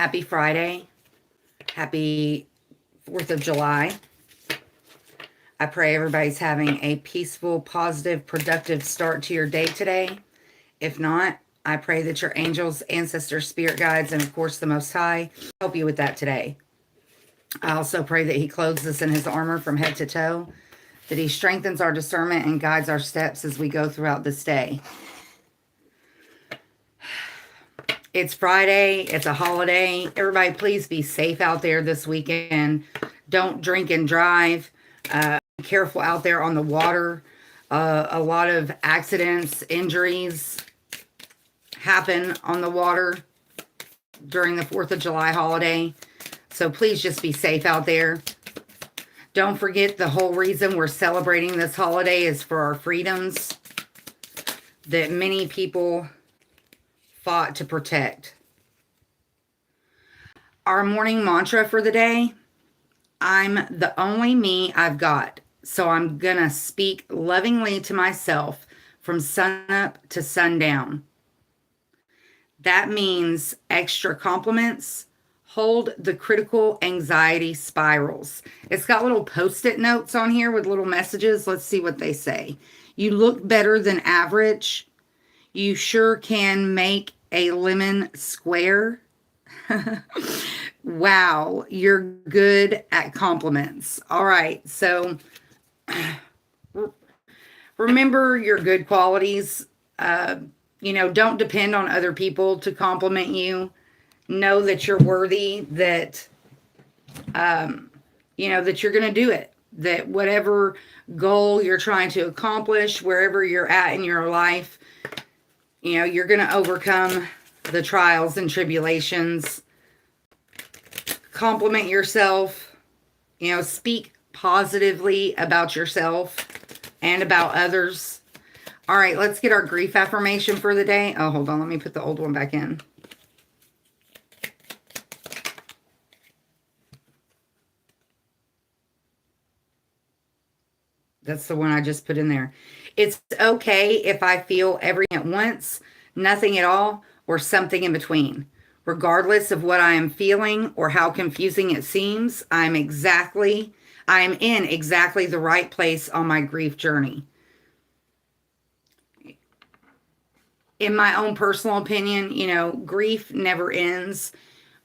Happy Friday. Happy 4th of July. I pray everybody's having a peaceful, positive, productive start to your day today. If not, I pray that your angels, ancestors, spirit guides, and of course the Most High help you with that today. I also pray that He clothes us in His armor from head to toe, that He strengthens our discernment and guides our steps as we go throughout this day. It's Friday. It's a holiday. Everybody, please be safe out there this weekend. Don't drink and drive. Be careful out there on the water. A lot of accidents, injuries happen on the water during the 4th of July holiday. So please just be safe out there. Don't forget the whole reason we're celebrating this holiday is for our freedoms that many people fought to protect. Our morning mantra for the day: I'm the only me I've got. So I'm gonna speak lovingly to myself from sunup to sundown. That means extra compliments. Hold the critical anxiety spirals. It's got little post-it notes on here with little messages. Let's see what they say. You look better than average. You sure can make a lemon square. Wow, you're good at compliments. All right, so remember your good qualities. Don't depend on other people to compliment you. Know that you're worthy, that, that you're going to do it. That whatever goal you're trying to accomplish, wherever you're at in your life, you're going to overcome the trials and tribulations. Compliment yourself. Speak positively about yourself and about others. All right, let's get our grief affirmation for the day. Oh, hold on. Let me put the old one back in. That's the one I just put in there. It's okay if I feel everything at once, nothing at all, or something in between. Regardless of what I am feeling or how confusing it seems, I am in exactly the right place on my grief journey. In my own personal opinion, grief never ends.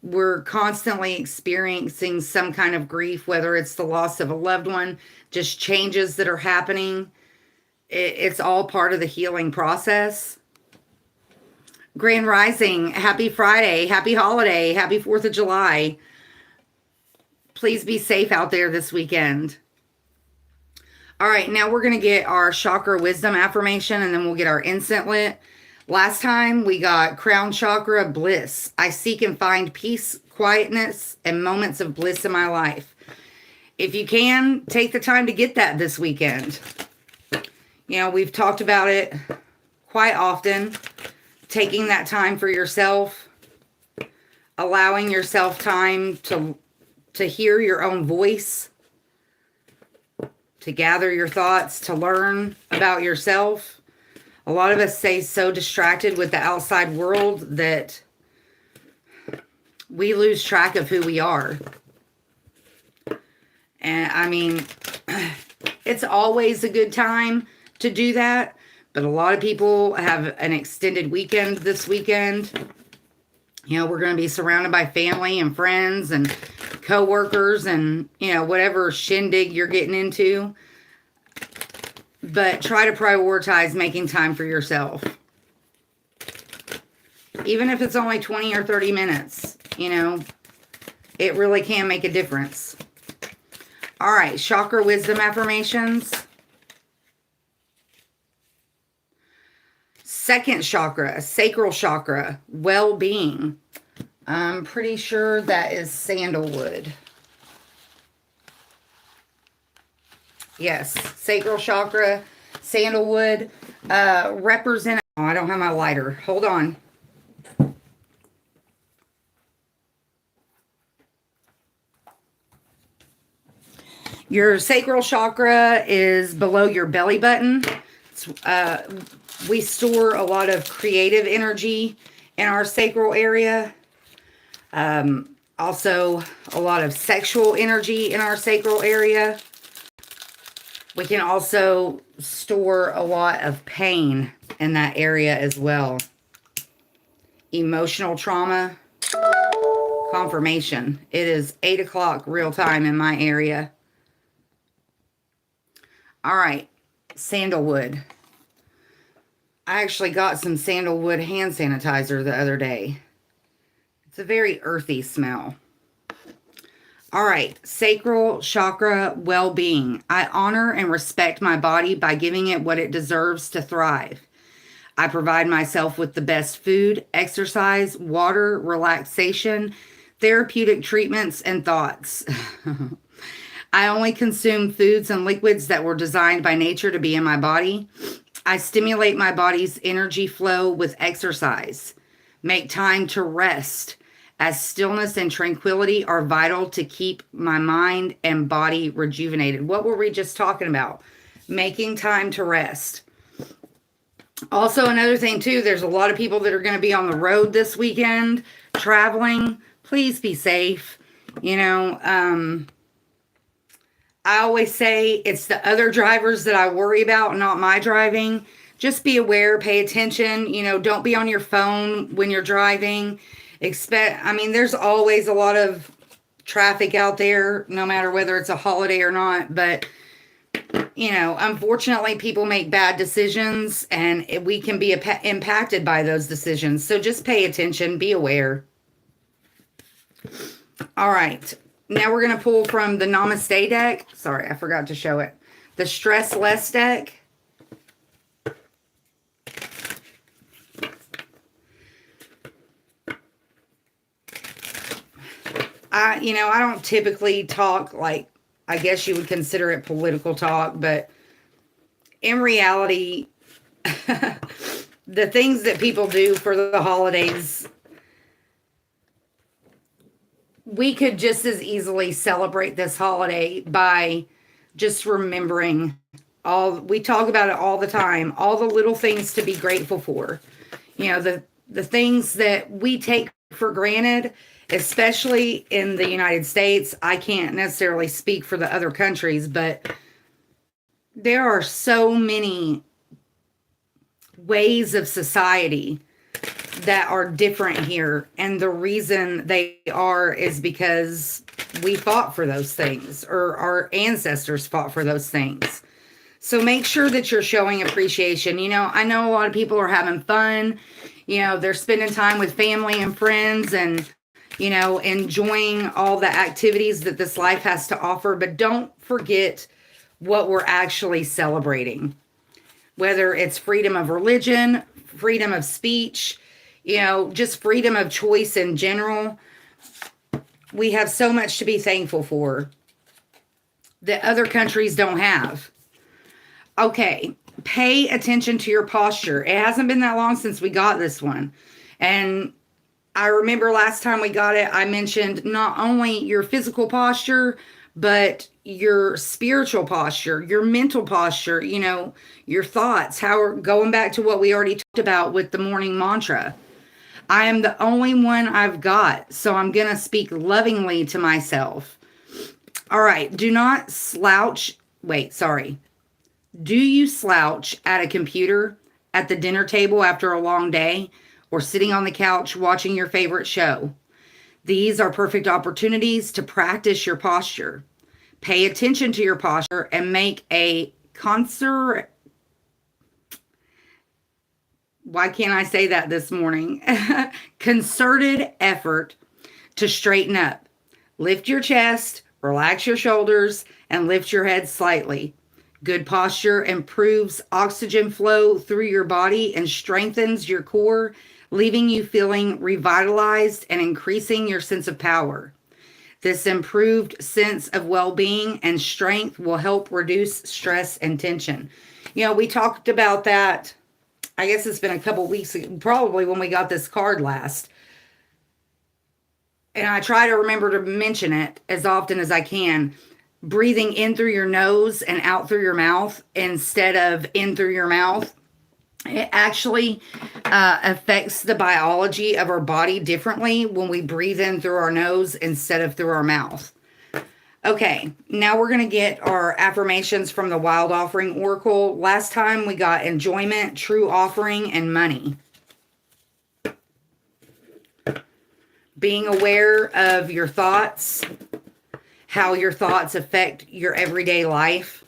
We're constantly experiencing some kind of grief, whether it's the loss of a loved one, just changes that are happening. It's all part of the healing process. Grand Rising, happy Friday, happy holiday, happy 4th of July. Please be safe out there this weekend. All right, now we're going to get our chakra wisdom affirmation, and then we'll get our incense lit. Last time we got crown chakra bliss. I seek and find peace, quietness, and moments of bliss in my life. If you can, take the time to get that this weekend. We've talked about it quite often. Taking that time for yourself, allowing yourself time to hear your own voice, to gather your thoughts, to learn about yourself. A lot of us stay so distracted with the outside world that we lose track of who we are. And it's always a good time to do that. But a lot of people have an extended weekend this weekend. We're going to be surrounded by family and friends and coworkers and, whatever shindig you're getting into. But try to prioritize making time for yourself. Even if it's only 20 or 30 minutes, it really can make a difference. All right, chakra wisdom affirmations. Second chakra, sacral chakra, well-being. I'm pretty sure that is sandalwood. Yes, sacral chakra, sandalwood, represent... Oh, I don't have my lighter. Hold on. Your sacral chakra is below your belly button. We store a lot of creative energy in our sacral area. Also, a lot of sexual energy in our sacral area. We can also store a lot of pain in that area as well. Emotional trauma, confirmation. It is 8 o'clock real time in my area. All right, sandalwood. I actually got some sandalwood hand sanitizer the other day. It's a very earthy smell. All right, sacral chakra well-being. I honor and respect my body by giving it what it deserves to thrive. I provide myself with the best food, exercise, water, relaxation, therapeutic treatments, and thoughts. I only consume foods and liquids that were designed by nature to be in my body. I stimulate my body's energy flow with exercise. Make time to rest, as stillness and tranquility are vital to keep my mind and body rejuvenated. What were we just talking about? Making time to rest. Also, another thing too, there's a lot of people that are going to be on the road this weekend, traveling. Please be safe. You know, I always say it's the other drivers that I worry about, not my driving. Just be aware, pay attention. You know, don't be on your phone when you're driving. There's always a lot of traffic out there, no matter whether it's a holiday or not. But, you know, unfortunately, people make bad decisions and we can be impacted by those decisions. So just pay attention, be aware. All right. Now we're going to pull from the Namaste deck. Sorry, I forgot to show it. The Stress Less deck. I don't typically talk like, I guess you would consider it political talk, but in reality, the things that people do for the holidays, we could just as easily celebrate this holiday by just remembering we talk about it all the time, all the little things to be grateful for. You know, the things that we take for granted, especially in the United States. I can't necessarily speak for the other countries, but there are so many ways of society that are different here. And the reason they are is because we fought for those things, or our ancestors fought for those things. So make sure that you're showing appreciation. You know, I know a lot of people are having fun. You know, they're spending time with family and friends and, you know, enjoying all the activities that this life has to offer. But don't forget what we're actually celebrating, whether it's freedom of religion, freedom of speech, you know, just freedom of choice in general. We have so much to be thankful for that other countries don't have. Okay, pay attention to your posture. It hasn't been that long since we got this one. And I remember last time we got it, I mentioned not only your physical posture, but your spiritual posture, your mental posture, you know, your thoughts, going back to what we already talked about with the morning mantra. I am the only one I've got, so I'm going to speak lovingly to myself. All right, do not slouch. Wait, sorry. Do you slouch at a computer, at the dinner table after a long day, or sitting on the couch watching your favorite show? These are perfect opportunities to practice your posture. Pay attention to your posture and make a why can't I say that this morning? Concerted effort to straighten up. Lift your chest, relax your shoulders, and lift your head slightly. Good posture improves oxygen flow through your body and strengthens your core, leaving you feeling revitalized and increasing your sense of power. This improved sense of well-being and strength will help reduce stress and tension. You know, we talked about that, I guess it's been a couple weeks ago, probably when we got this card last. And I try to remember to mention it as often as I can. Breathing in through your nose and out through your mouth instead of in through your mouth. It actually affects the biology of our body differently when we breathe in through our nose instead of through our mouth. Okay, now we're going to get our affirmations from the Wild Offering Oracle. Last time we got enjoyment, true offering, and money. Being aware of your thoughts, how your thoughts affect your everyday life.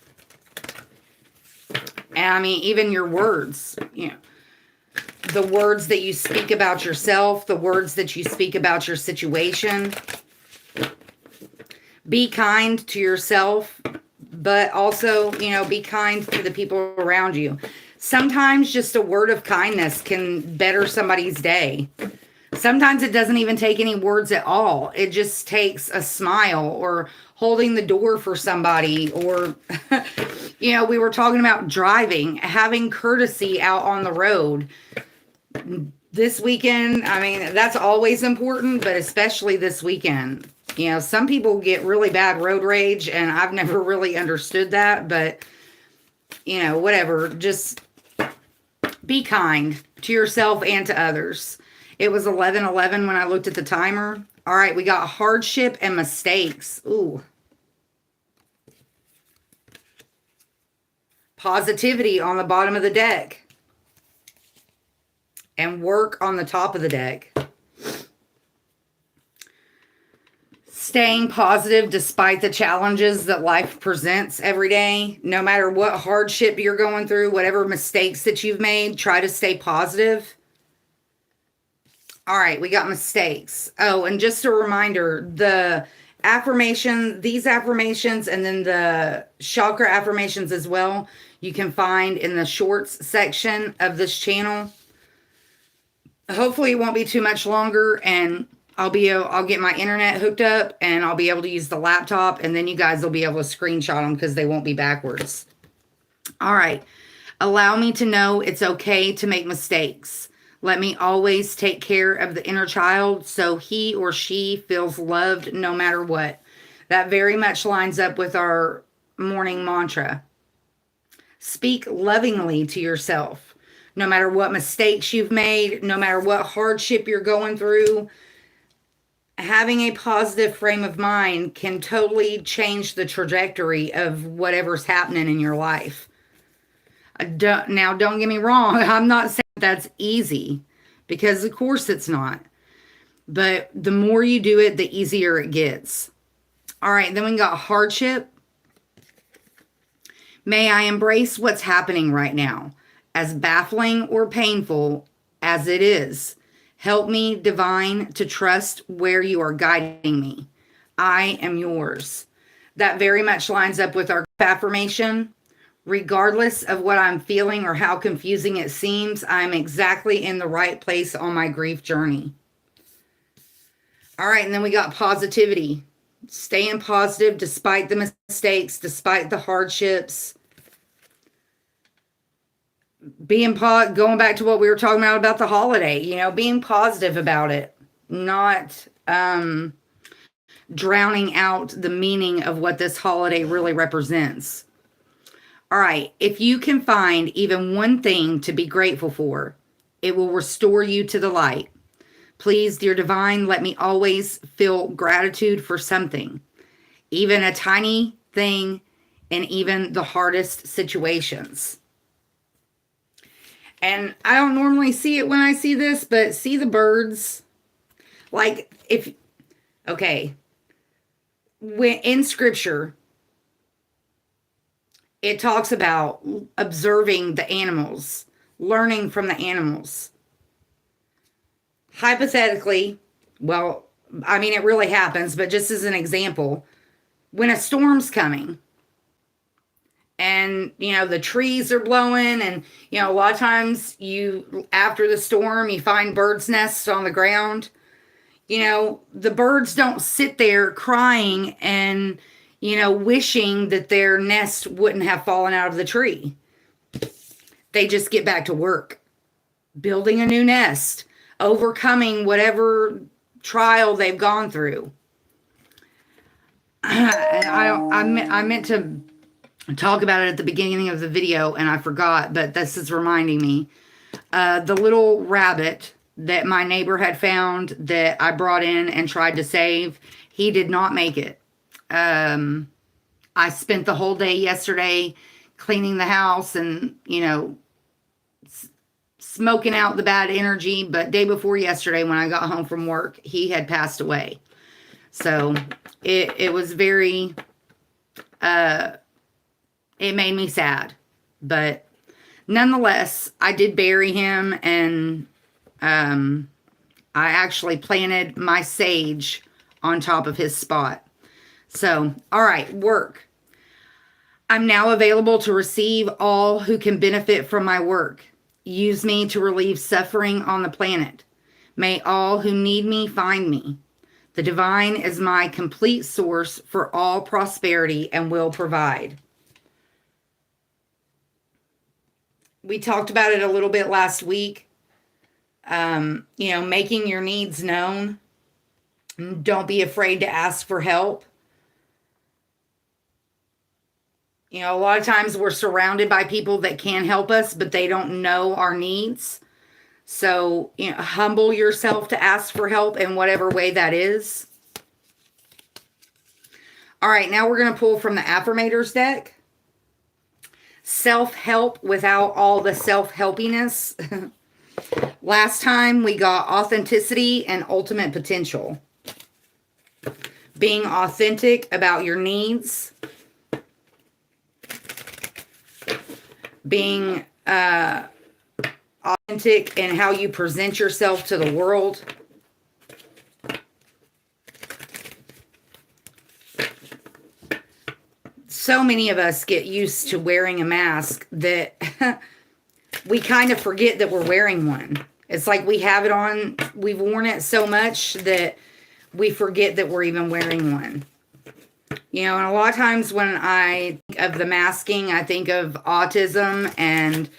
And I mean, even your words, you know, the words that you speak about yourself, the words that you speak about your situation. Be kind to yourself, but also, you know, be kind to the people around you. Sometimes just a word of kindness can better somebody's day. Sometimes it doesn't even take any words at all. It just takes a smile or holding the door for somebody, or, you know, we were talking about driving, having courtesy out on the road. This weekend, I mean, that's always important, but especially this weekend. You know, some people get really bad road rage, and I've never really understood that, but, you know, whatever. Just be kind to yourself and to others. It was 11:11 when I looked at the timer. All right, we got hardship and mistakes. Ooh. Positivity on the bottom of the deck. And work on the top of the deck. Staying positive despite the challenges that life presents every day. No matter what hardship you're going through, whatever mistakes that you've made, try to stay positive. All right, we got mistakes. Oh, and just a reminder, the affirmation, these affirmations, and then the chakra affirmations as well, you can find in the shorts section of this channel. Hopefully it won't be too much longer, and I'll get my internet hooked up, and I'll be able to use the laptop, and then you guys will be able to screenshot them because they won't be backwards. All right. Allow me to know it's okay to make mistakes. Let me always take care of the inner child so he or she feels loved no matter what. That very much lines up with our morning mantra. Speak lovingly to yourself. No matter what mistakes you've made, no matter what hardship you're going through, having a positive frame of mind can totally change the trajectory of whatever's happening in your life. Now, don't get me wrong. I'm not saying that's easy, because of course it's not. But the more you do it, the easier it gets. All right, then we got hardship. May I embrace what's happening right now, as baffling or painful as it is. Help me, divine, to trust where you are guiding me. I am yours. That very much lines up with our affirmation. Regardless of what I'm feeling or how confusing it seems, I'm exactly in the right place on my grief journey. All right, and then we got positivity. Staying positive despite the mistakes, despite the hardships. Going back to what we were talking about the holiday, you know, being positive about it, not drowning out the meaning of what this holiday really represents. All right, if you can find even one thing to be grateful for, it will restore you to the light. Please, dear divine, let me always feel gratitude for something, even a tiny thing, in even the hardest situations. And I don't normally see it when I see this, but see the birds. Like, when in scripture, it talks about observing the animals, learning from the animals. Hypothetically, well, I mean, it really happens, but just as an example, when a storm's coming and, you know, the trees are blowing, and, you know, a lot of times after the storm, you find birds' nests on the ground. You know, the birds don't sit there crying and, you know, wishing that their nest wouldn't have fallen out of the tree. They just get back to work, building a new nest, overcoming whatever trial they've gone through. And I meant to talk about it at the beginning of the video, and I forgot, but this is reminding me. The little rabbit that my neighbor had found that I brought in and tried to save, he did not make it. I spent the whole day yesterday cleaning the house and, smoking out the bad energy. But day before yesterday, when I got home from work, he had passed away. So it was very, it made me sad. But nonetheless, I did bury him, and I actually planted my sage on top of his spot. So, all right, work. I'm now available to receive all who can benefit from my work. Use me to relieve suffering on the planet. May all who need me find me. The divine is my complete source for all prosperity and will provide. We talked about it a little bit last week. Making your needs known. Don't be afraid to ask for help. A lot of times we're surrounded by people that can help us, but they don't know our needs. So, humble yourself to ask for help in whatever way that is. All right, now we're going to pull from the Affirmators deck. Self-help without all the self-helpiness. Last time we got authenticity and ultimate potential. Being authentic about your needs. Being authentic in how you present yourself to the world. So many of us get used to wearing a mask that we kind of forget that we're wearing one. It's like we have it on, we've worn it so much that we forget that we're even wearing one. And a lot of times when I think of the masking, I think of autism and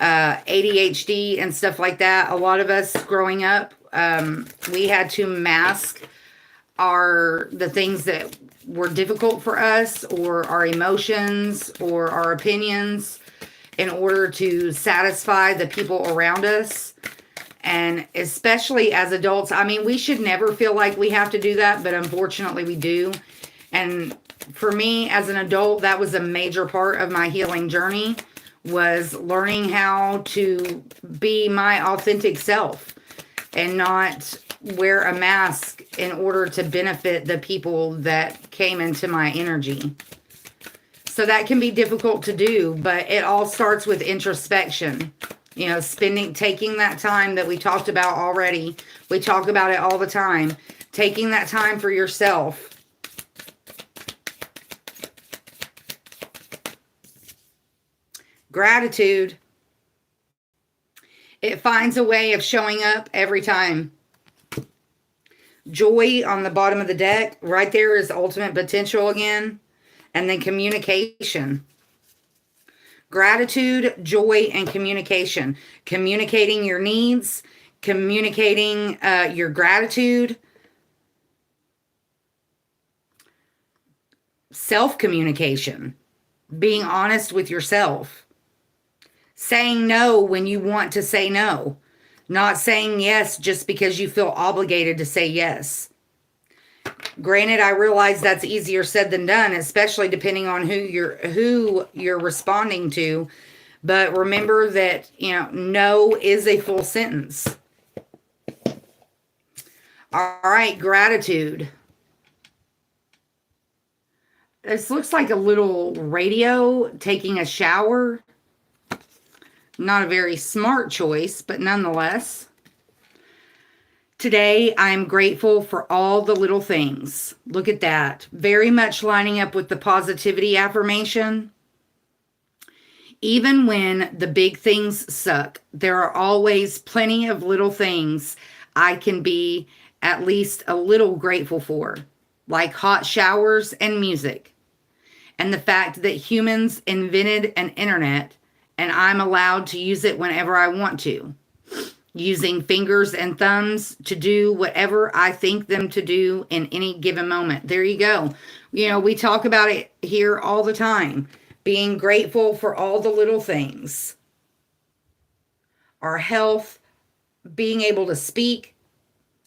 ADHD and stuff like that. A lot of us growing up, we had to mask the things that were difficult for us, or our emotions, or our opinions, in order to satisfy the people around us. And especially as adults, we should never feel like we have to do that, but unfortunately we do. And for me as an adult, that was a major part of my healing journey, was learning how to be my authentic self and not wear a mask in order to benefit the people that came into my energy. So that can be difficult to do, but it all starts with introspection. Taking that time that we talked about already. We talk about it all the time. Taking that time for yourself. Gratitude. It finds a way of showing up every time. Joy on the bottom of the deck. Right there is ultimate potential again. And then communication. Gratitude, joy, and communication. Communicating your needs. Communicating your gratitude. Self-communication. Being honest with yourself. Saying no when you want to say no. Not saying yes just because you feel obligated to say yes. Granted, I realize that's easier said than done, especially depending on who you're responding to. But remember that, no is a full sentence. All right, gratitude. This looks like a little radio taking a shower. Not a very smart choice, but nonetheless. Today, I'm grateful for all the little things. Look at that. Very much lining up with the positivity affirmation. Even when the big things suck, there are always plenty of little things I can be at least a little grateful for, like hot showers and music. And the fact that humans invented an internet and I'm allowed to use it whenever I want to. Using fingers and thumbs to do whatever I think them to do in any given moment. There you go. We talk about it here all the time. Being grateful for all the little things. our health, being able to speak,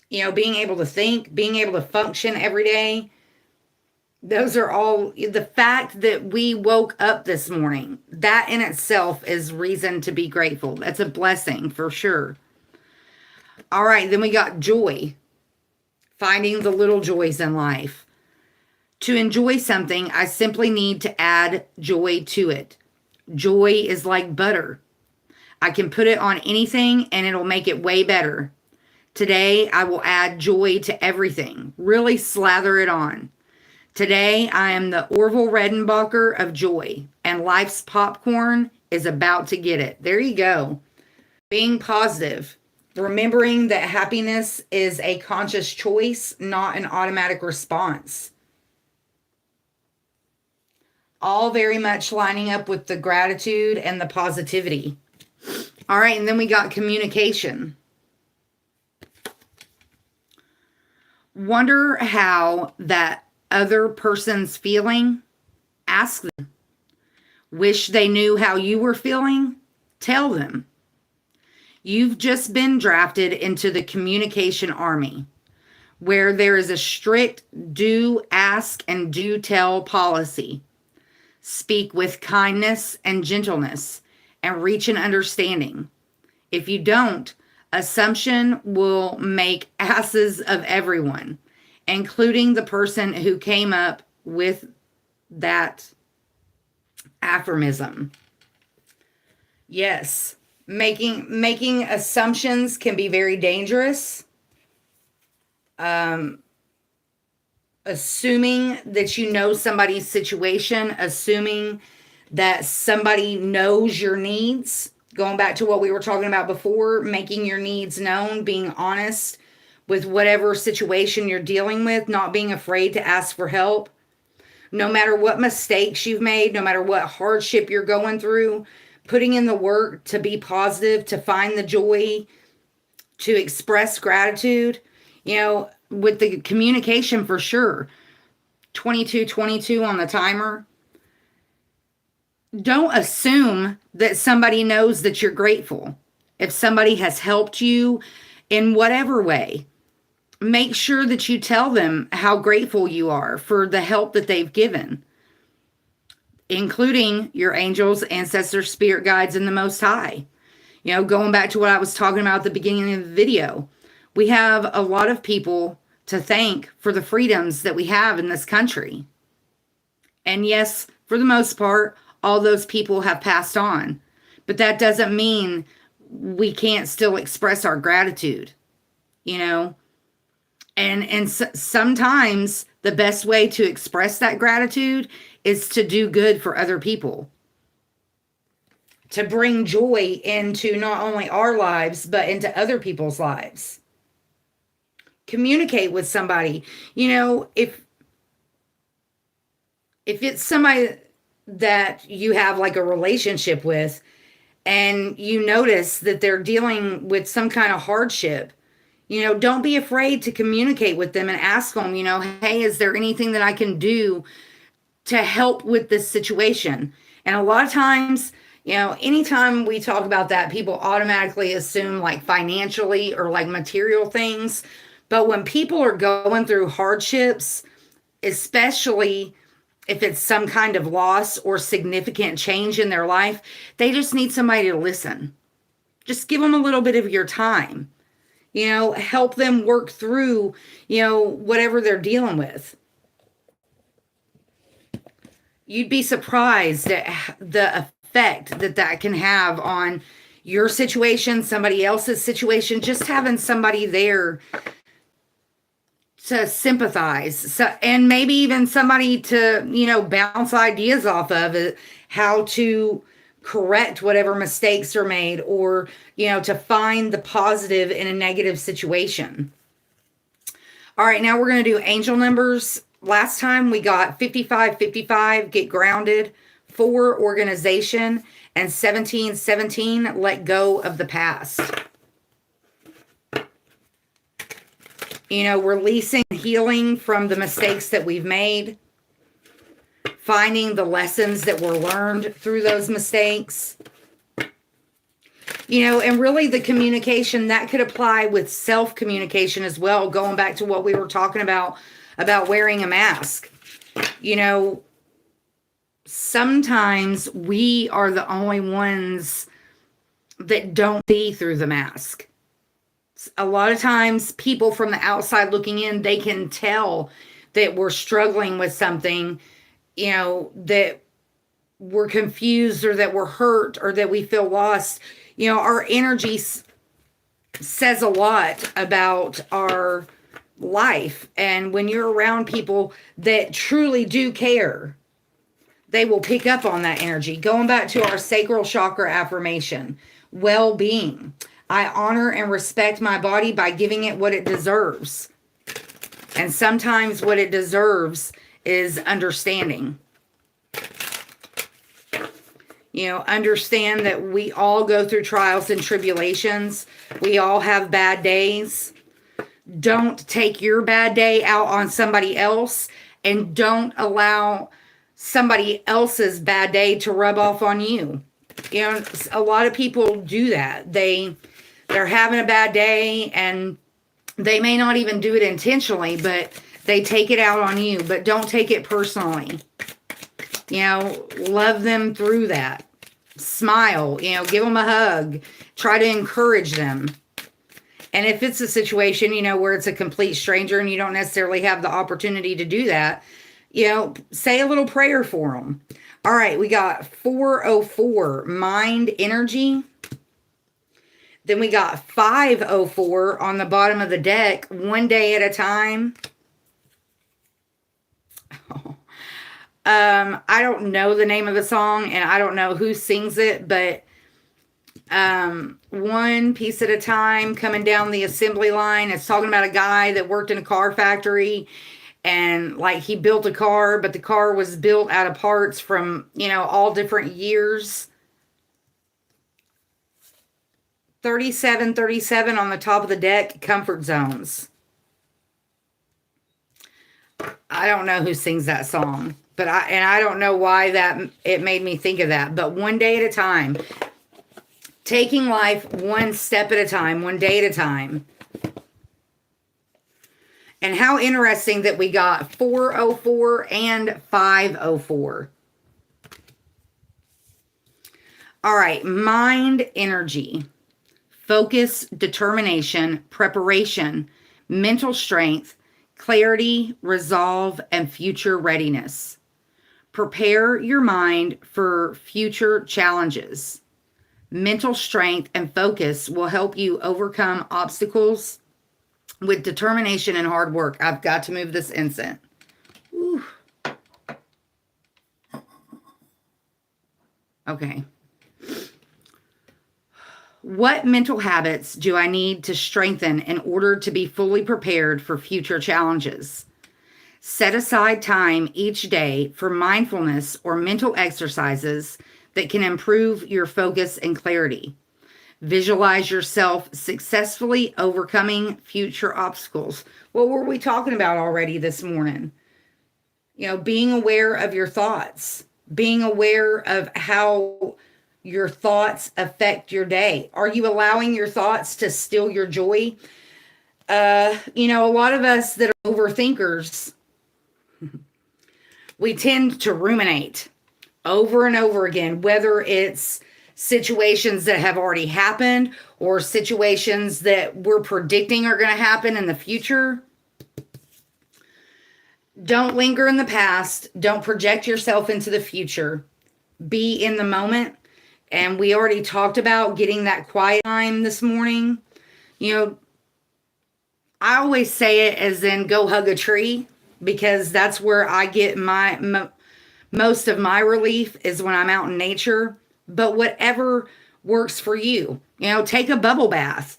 being able to think, being able to function every day. Those are all the fact that we woke up this morning. That in itself is reason to be grateful. That's a blessing for sure. All right, then we got joy. Finding the little joys in life. To enjoy something, I simply need to add joy to it. Joy is like butter. I can put it on anything and it'll make it way better. Today, I will add joy to everything. Really slather it on. Today, I am the Orville Redenbacher of joy, and life's popcorn is about to get it. There you go. Being positive. Remembering that happiness is a conscious choice, not an automatic response. All very much lining up with the gratitude and the positivity. All right, and then we got communication. Wonder how that other person's feeling. Ask them. Wish they knew how you were feeling. Tell them. You've just been drafted into the communication army, where there is a strict do, ask, and do tell policy. Speak with kindness and gentleness and reach an understanding. If you don't, assumption will make asses of everyone, including the person who came up with that aphorism. Yes, making assumptions can be very dangerous. Assuming that you know somebody's situation, assuming that somebody knows your needs, going back to what we were talking about before, making your needs known, being honest with whatever situation you're dealing with, not being afraid to ask for help. No matter what mistakes you've made, no matter what hardship you're going through, putting in the work to be positive, to find the joy, to express gratitude, with the communication for sure. 22:22 on the timer. Don't assume that somebody knows that you're grateful. If somebody has helped you in whatever way, make sure that you tell them how grateful you are for the help that they've given, including your angels, ancestors, spirit guides, and the Most High. Going back to what I was talking about at the beginning of the video, we have a lot of people to thank for the freedoms that we have in this country. And yes, for the most part, all those people have passed on. But that doesn't mean we can't still express our gratitude, And sometimes the best way to express that gratitude is to do good for other people. To bring joy into not only our lives, but into other people's lives. Communicate with somebody. If it's somebody that you have like a relationship with and you notice that they're dealing with some kind of hardship, don't be afraid to communicate with them and ask them, hey, is there anything that I can do to help with this situation? And a lot of times, anytime we talk about that, people automatically assume like financially or like material things. But when people are going through hardships, especially if it's some kind of loss or significant change in their life, they just need somebody to listen. Just give them a little bit of your time. Help them work through, whatever they're dealing with. You'd be surprised at the effect that can have on your situation, somebody else's situation, just having somebody there to sympathize, and maybe even somebody to, bounce ideas off of it, how to correct whatever mistakes are made, or, to find the positive in a negative situation. All right, now we're going to do angel numbers. Last time we got 5555, get grounded, 4, organization, and 1717, let go of the past. Releasing, healing from the mistakes that we've made, finding the lessons that were learned through those mistakes, And really the communication that could apply with self-communication as well, going back to what we were talking about wearing a mask. Sometimes we are the only ones that don't see through the mask. A lot of times people from the outside looking in, they can tell that we're struggling with something, that we're confused or that we're hurt or that we feel lost. Our energy says a lot about our life. And when you're around people that truly do care, they will pick up on that energy. Going back to our sacral chakra affirmation, well-being. I honor and respect my body by giving it what it deserves. And sometimes what it deserves is understanding. Understand that we all go through trials and tribulations. We all have bad days. Don't take your bad day out on somebody else, and don't allow somebody else's bad day to rub off on you. A lot of people do that. They're having a bad day and they may not even do it intentionally, but they take it out on you. But don't take it personally. Love them through that. Smile, give them a hug. Try to encourage them. And if it's a situation, where it's a complete stranger and you don't necessarily have the opportunity to do that, say a little prayer for them. All right, we got 404, mind energy. Then we got 504 on the bottom of the deck, one day at a time. I don't know the name of the song and I don't know who sings it, but one piece at a time, coming down the assembly line. It's talking about a guy that worked in a car factory, and like he built a car, but the car was built out of parts from, all different years. 3737 on the top of the deck, comfort zones. I don't know who sings that song, but I don't know why that it made me think of that. But one day at a time, taking life one step at a time, one day at a time. And how interesting that we got 404 and 504. All right, mind energy. Focus, determination, preparation, mental strength, clarity, resolve, and future readiness. Prepare your mind for future challenges. Mental strength and focus will help you overcome obstacles with determination and hard work. I've got to move this incense. Ooh. Okay. What mental habits do I need to strengthen in order to be fully prepared for future challenges? Set aside time each day for mindfulness or mental exercises that can improve your focus and clarity. Visualize yourself successfully overcoming future obstacles. What were we talking about already this morning? Being aware of your thoughts, being aware of how your thoughts affect your day. Are you allowing your thoughts to steal your joy? A lot of us that are overthinkers, we tend to ruminate over and over again, whether it's situations that have already happened or situations that we're predicting are going to happen in the future. Don't linger in the past. Don't project yourself into the future. Be in the moment. And we already talked about getting that quiet time this morning. I always say it as in go hug a tree, because that's where I get most of my relief is when I'm out in nature. But whatever works for you, take a bubble bath,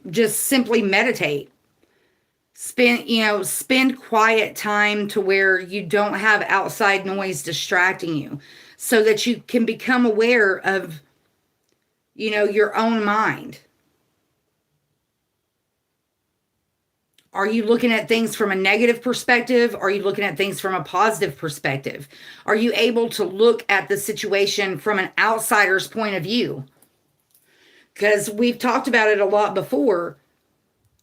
just simply meditate. Spend quiet time to where you don't have outside noise distracting you, so that you can become aware of, your own mind. Are you looking at things from a negative perspective? Are you looking at things from a positive perspective? Are you able to look at the situation from an outsider's point of view? Because we've talked about it a lot before.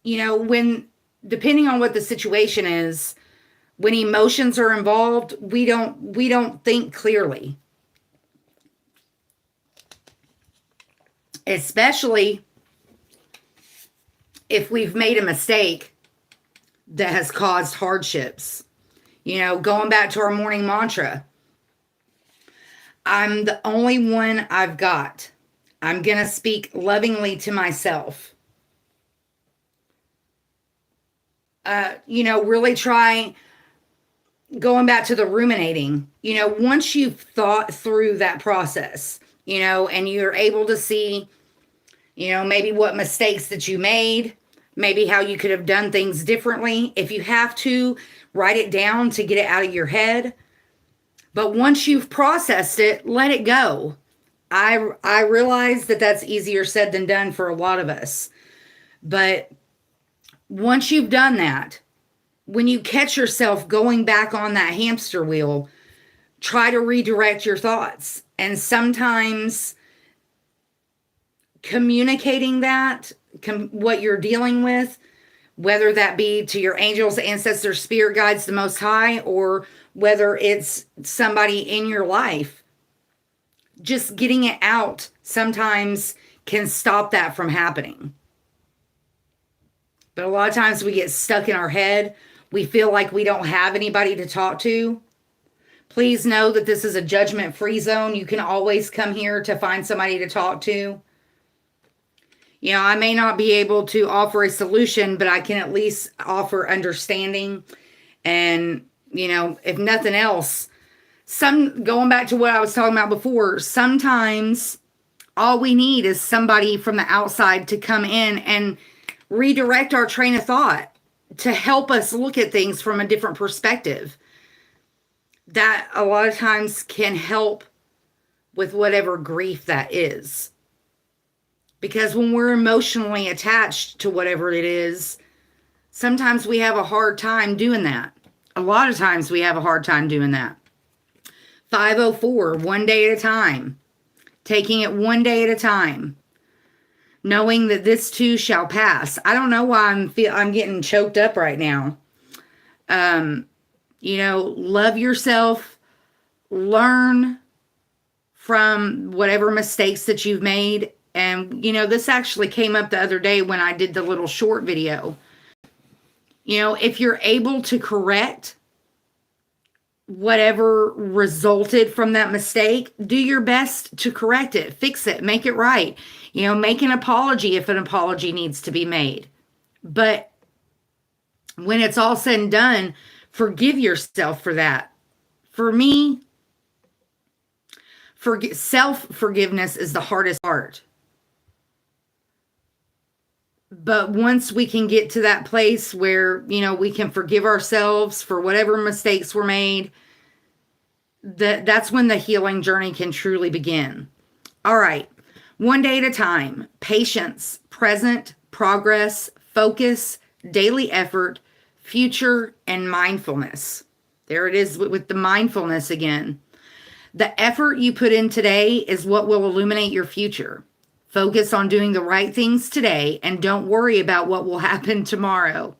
When, depending on what the situation is, when emotions are involved, we don't think clearly. Especially if we've made a mistake that has caused hardships. Going back to our morning mantra, I'm the only one I've got. I'm going to speak lovingly to myself. Really try going back to the ruminating. Once you've thought through that process, and you're able to see, maybe what mistakes that you made, maybe how you could have done things differently. If you have to, write it down to get it out of your head. But once you've processed it, let it go. I realize that that's easier said than done for a lot of us. But once you've done that, when you catch yourself going back on that hamster wheel, try to redirect your thoughts. And sometimes communicating that, what you're dealing with, whether that be to your angels, ancestors, spirit guides, the Most High, or whether it's somebody in your life, just getting it out sometimes can stop that from happening. But a lot of times we get stuck in our head. We feel like we don't have anybody to talk to. Please know that this is a judgment-free zone. You can always come here to find somebody to talk to. I may not be able to offer a solution, but I can at least offer understanding. And, if nothing else, going back to what I was talking about before, sometimes all we need is somebody from the outside to come in and redirect our train of thought, to help us look at things from a different perspective. That a lot of times can help with whatever grief that is. Because when we're emotionally attached to whatever it is, sometimes we have a hard time doing that. A lot of times we have a hard time doing that. 504, one day at a time. Taking it one day at a time. Knowing that this too shall pass. I don't know why I'm getting choked up right now. Love yourself. Learn from whatever mistakes that you've made. And, this actually came up the other day when I did the little short video. If you're able to correct whatever resulted from that mistake, do your best to correct it, fix it, make it right. Make an apology if an apology needs to be made. But when it's all said and done, forgive yourself for that. For me, self-forgiveness is the hardest part. But once we can get to that place where, we can forgive ourselves for whatever mistakes were made, that's when the healing journey can truly begin. All right. One day at a time. Patience, present, progress, focus, daily effort, future, and mindfulness. There it is with the mindfulness again. The effort you put in today is what will illuminate your future. Focus on doing the right things today and don't worry about what will happen tomorrow.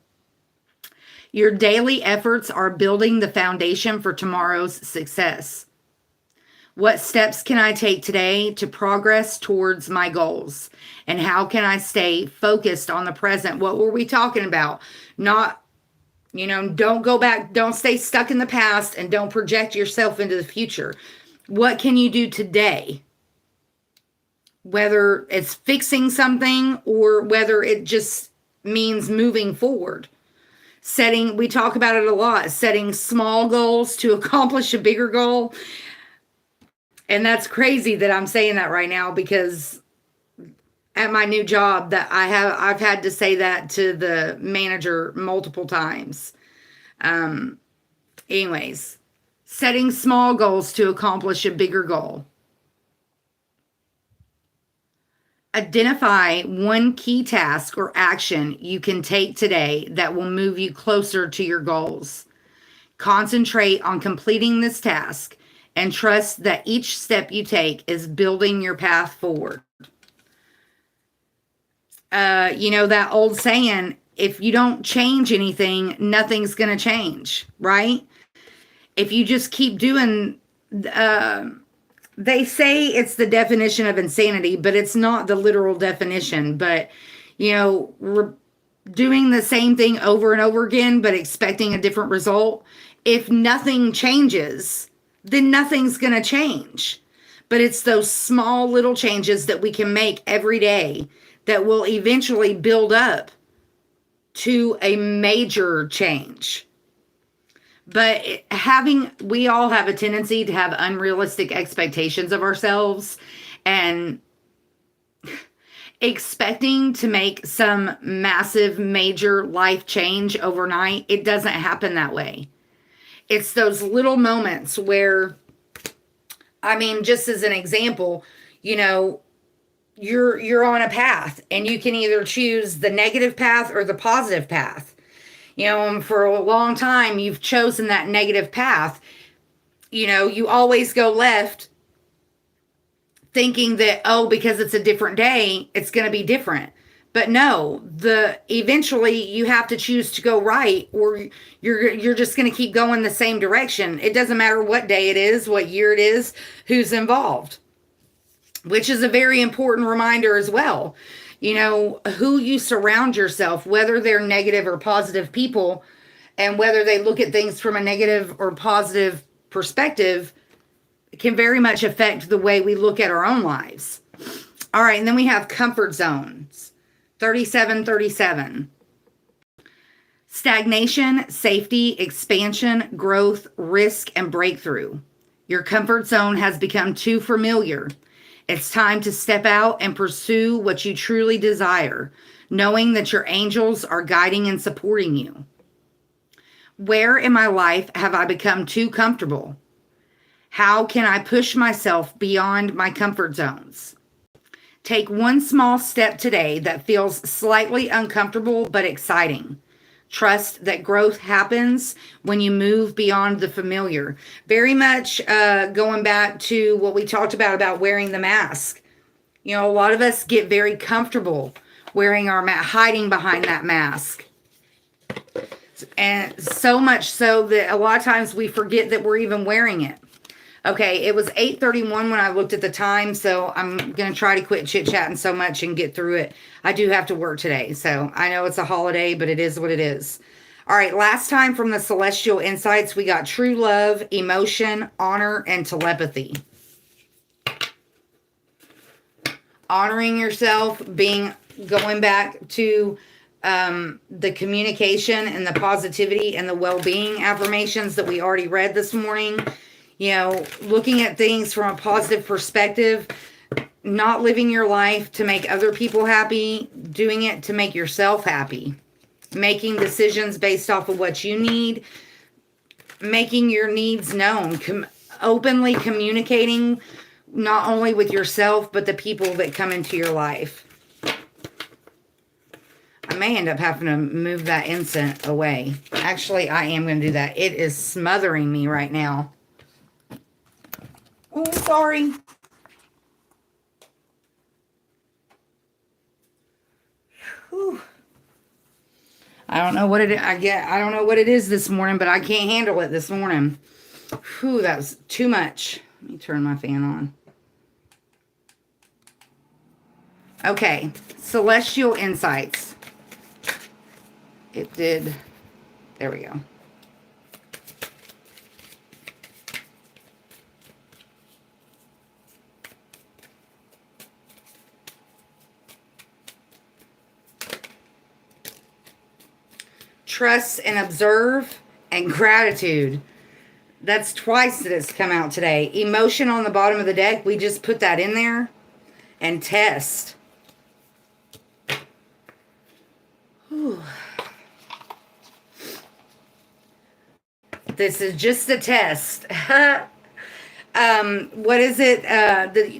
Your daily efforts are building the foundation for tomorrow's success. What steps can I take today to progress towards my goals? And how can I stay focused on the present? What were we talking about? Don't go back, don't stay stuck in the past, and don't project yourself into the future. What can you do today? Whether it's fixing something or whether it just means moving forward. We talk about it a lot, setting small goals to accomplish a bigger goal. And that's crazy that I'm saying that right now, because at my new job that I've had to say that to the manager multiple times. Anyways, setting small goals to accomplish a bigger goal. Identify one key task or action you can take today that will move you closer to your goals. Concentrate on completing this task and trust that each step you take is building your path forward. That old saying, if you don't change anything, nothing's going to change, right? If you just keep doing, they say it's the definition of insanity, but it's not the literal definition. But, doing the same thing over and over again, but expecting a different result, if nothing changes, then nothing's going to change. But it's those small little changes that we can make every day that will eventually build up to a major change. But we all have a tendency to have unrealistic expectations of ourselves, and expecting to make some massive, major life change overnight, it doesn't happen that way. It's those little moments where, just as an example, you're on a path and you can either choose the negative path or the positive path. And for a long time, you've chosen that negative path. You always go left thinking that, because it's a different day, it's going to be different. But no, eventually you have to choose to go right, or you're just going to keep going the same direction. It doesn't matter what day it is, what year it is, who's involved, which is a very important reminder as well. Who you surround yourself, whether they're negative or positive people, and whether they look at things from a negative or positive perspective, can very much affect the way we look at our own lives. All right, and then we have comfort zones. 3737. Stagnation, safety, expansion, growth, risk, and breakthrough. Your comfort zone has become too familiar. It's time to step out and pursue what you truly desire, knowing that your angels are guiding and supporting you. Where in my life have I become too comfortable? How can I push myself beyond my comfort zones? Take one small step today that feels slightly uncomfortable but exciting. Trust that growth happens when you move beyond the familiar. Very much going back to what we talked about wearing the mask. A lot of us get very comfortable wearing our mask, hiding behind that mask. And so much so that a lot of times we forget that we're even wearing it. Okay, it was 8:31 when I looked at the time, so I'm going to try to quit chit-chatting so much and get through it. I do have to work today, so I know it's a holiday, but it is what it is. All right, last time from the Celestial Insights, we got true love, emotion, honor, and telepathy. Honoring yourself, going back to the communication and the positivity and the well-being affirmations that we already read this morning. Looking at things from a positive perspective, not living your life to make other people happy, doing it to make yourself happy, making decisions based off of what you need, making your needs known, openly communicating not only with yourself, but the people that come into your life. I may end up having to move that incense away. Actually, I am going to do that. It is smothering me right now. Oh, sorry. Whew. I don't know what I don't know what it is this morning, but I can't handle it this morning. Whew, that was too much. Let me turn my fan on. Okay, Celestial Insights. It did. There we go. Trust and observe, and gratitude. That's twice that it's come out today. Emotion on the bottom of the deck. We just put that in there. And test. Whew. This is just a test. What is it?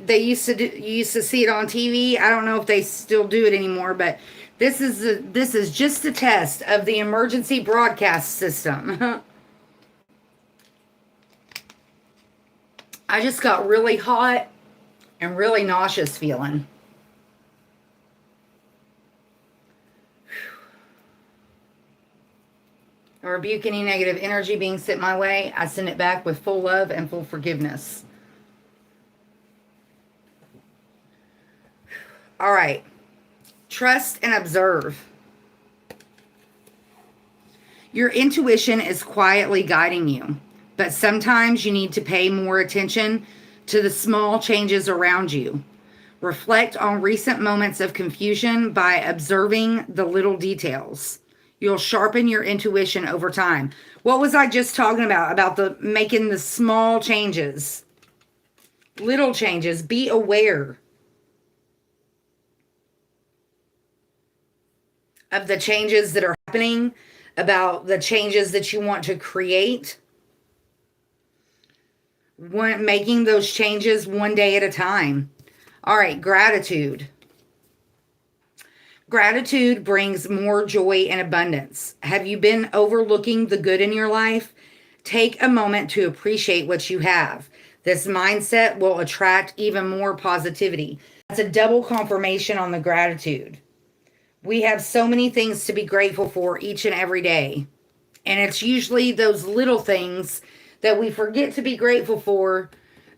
They used to do, you used to see it on TV. I don't know if they still do it anymore, but this is just a test of the emergency broadcast system. I just got really hot and really nauseous feeling. I rebuke any negative energy being sent my way. I send it back with full love and full forgiveness. All right. Trust and observe. Your intuition is quietly guiding you, but sometimes you need to pay more attention to the small changes around you. Reflect on recent moments of confusion by observing the little details. You'll sharpen your intuition over time. What was I just talking about? About the making the small changes, little changes. Be aware of the changes that are happening, about the changes that you want to create. Making those changes one day at a time. All right, gratitude. Gratitude brings more joy and abundance. Have you been overlooking the good in your life? Take a moment to appreciate what you have. This mindset will attract even more positivity. That's a double confirmation on the gratitude. We have so many things to be grateful for each and every day. And it's usually those little things that we forget to be grateful for,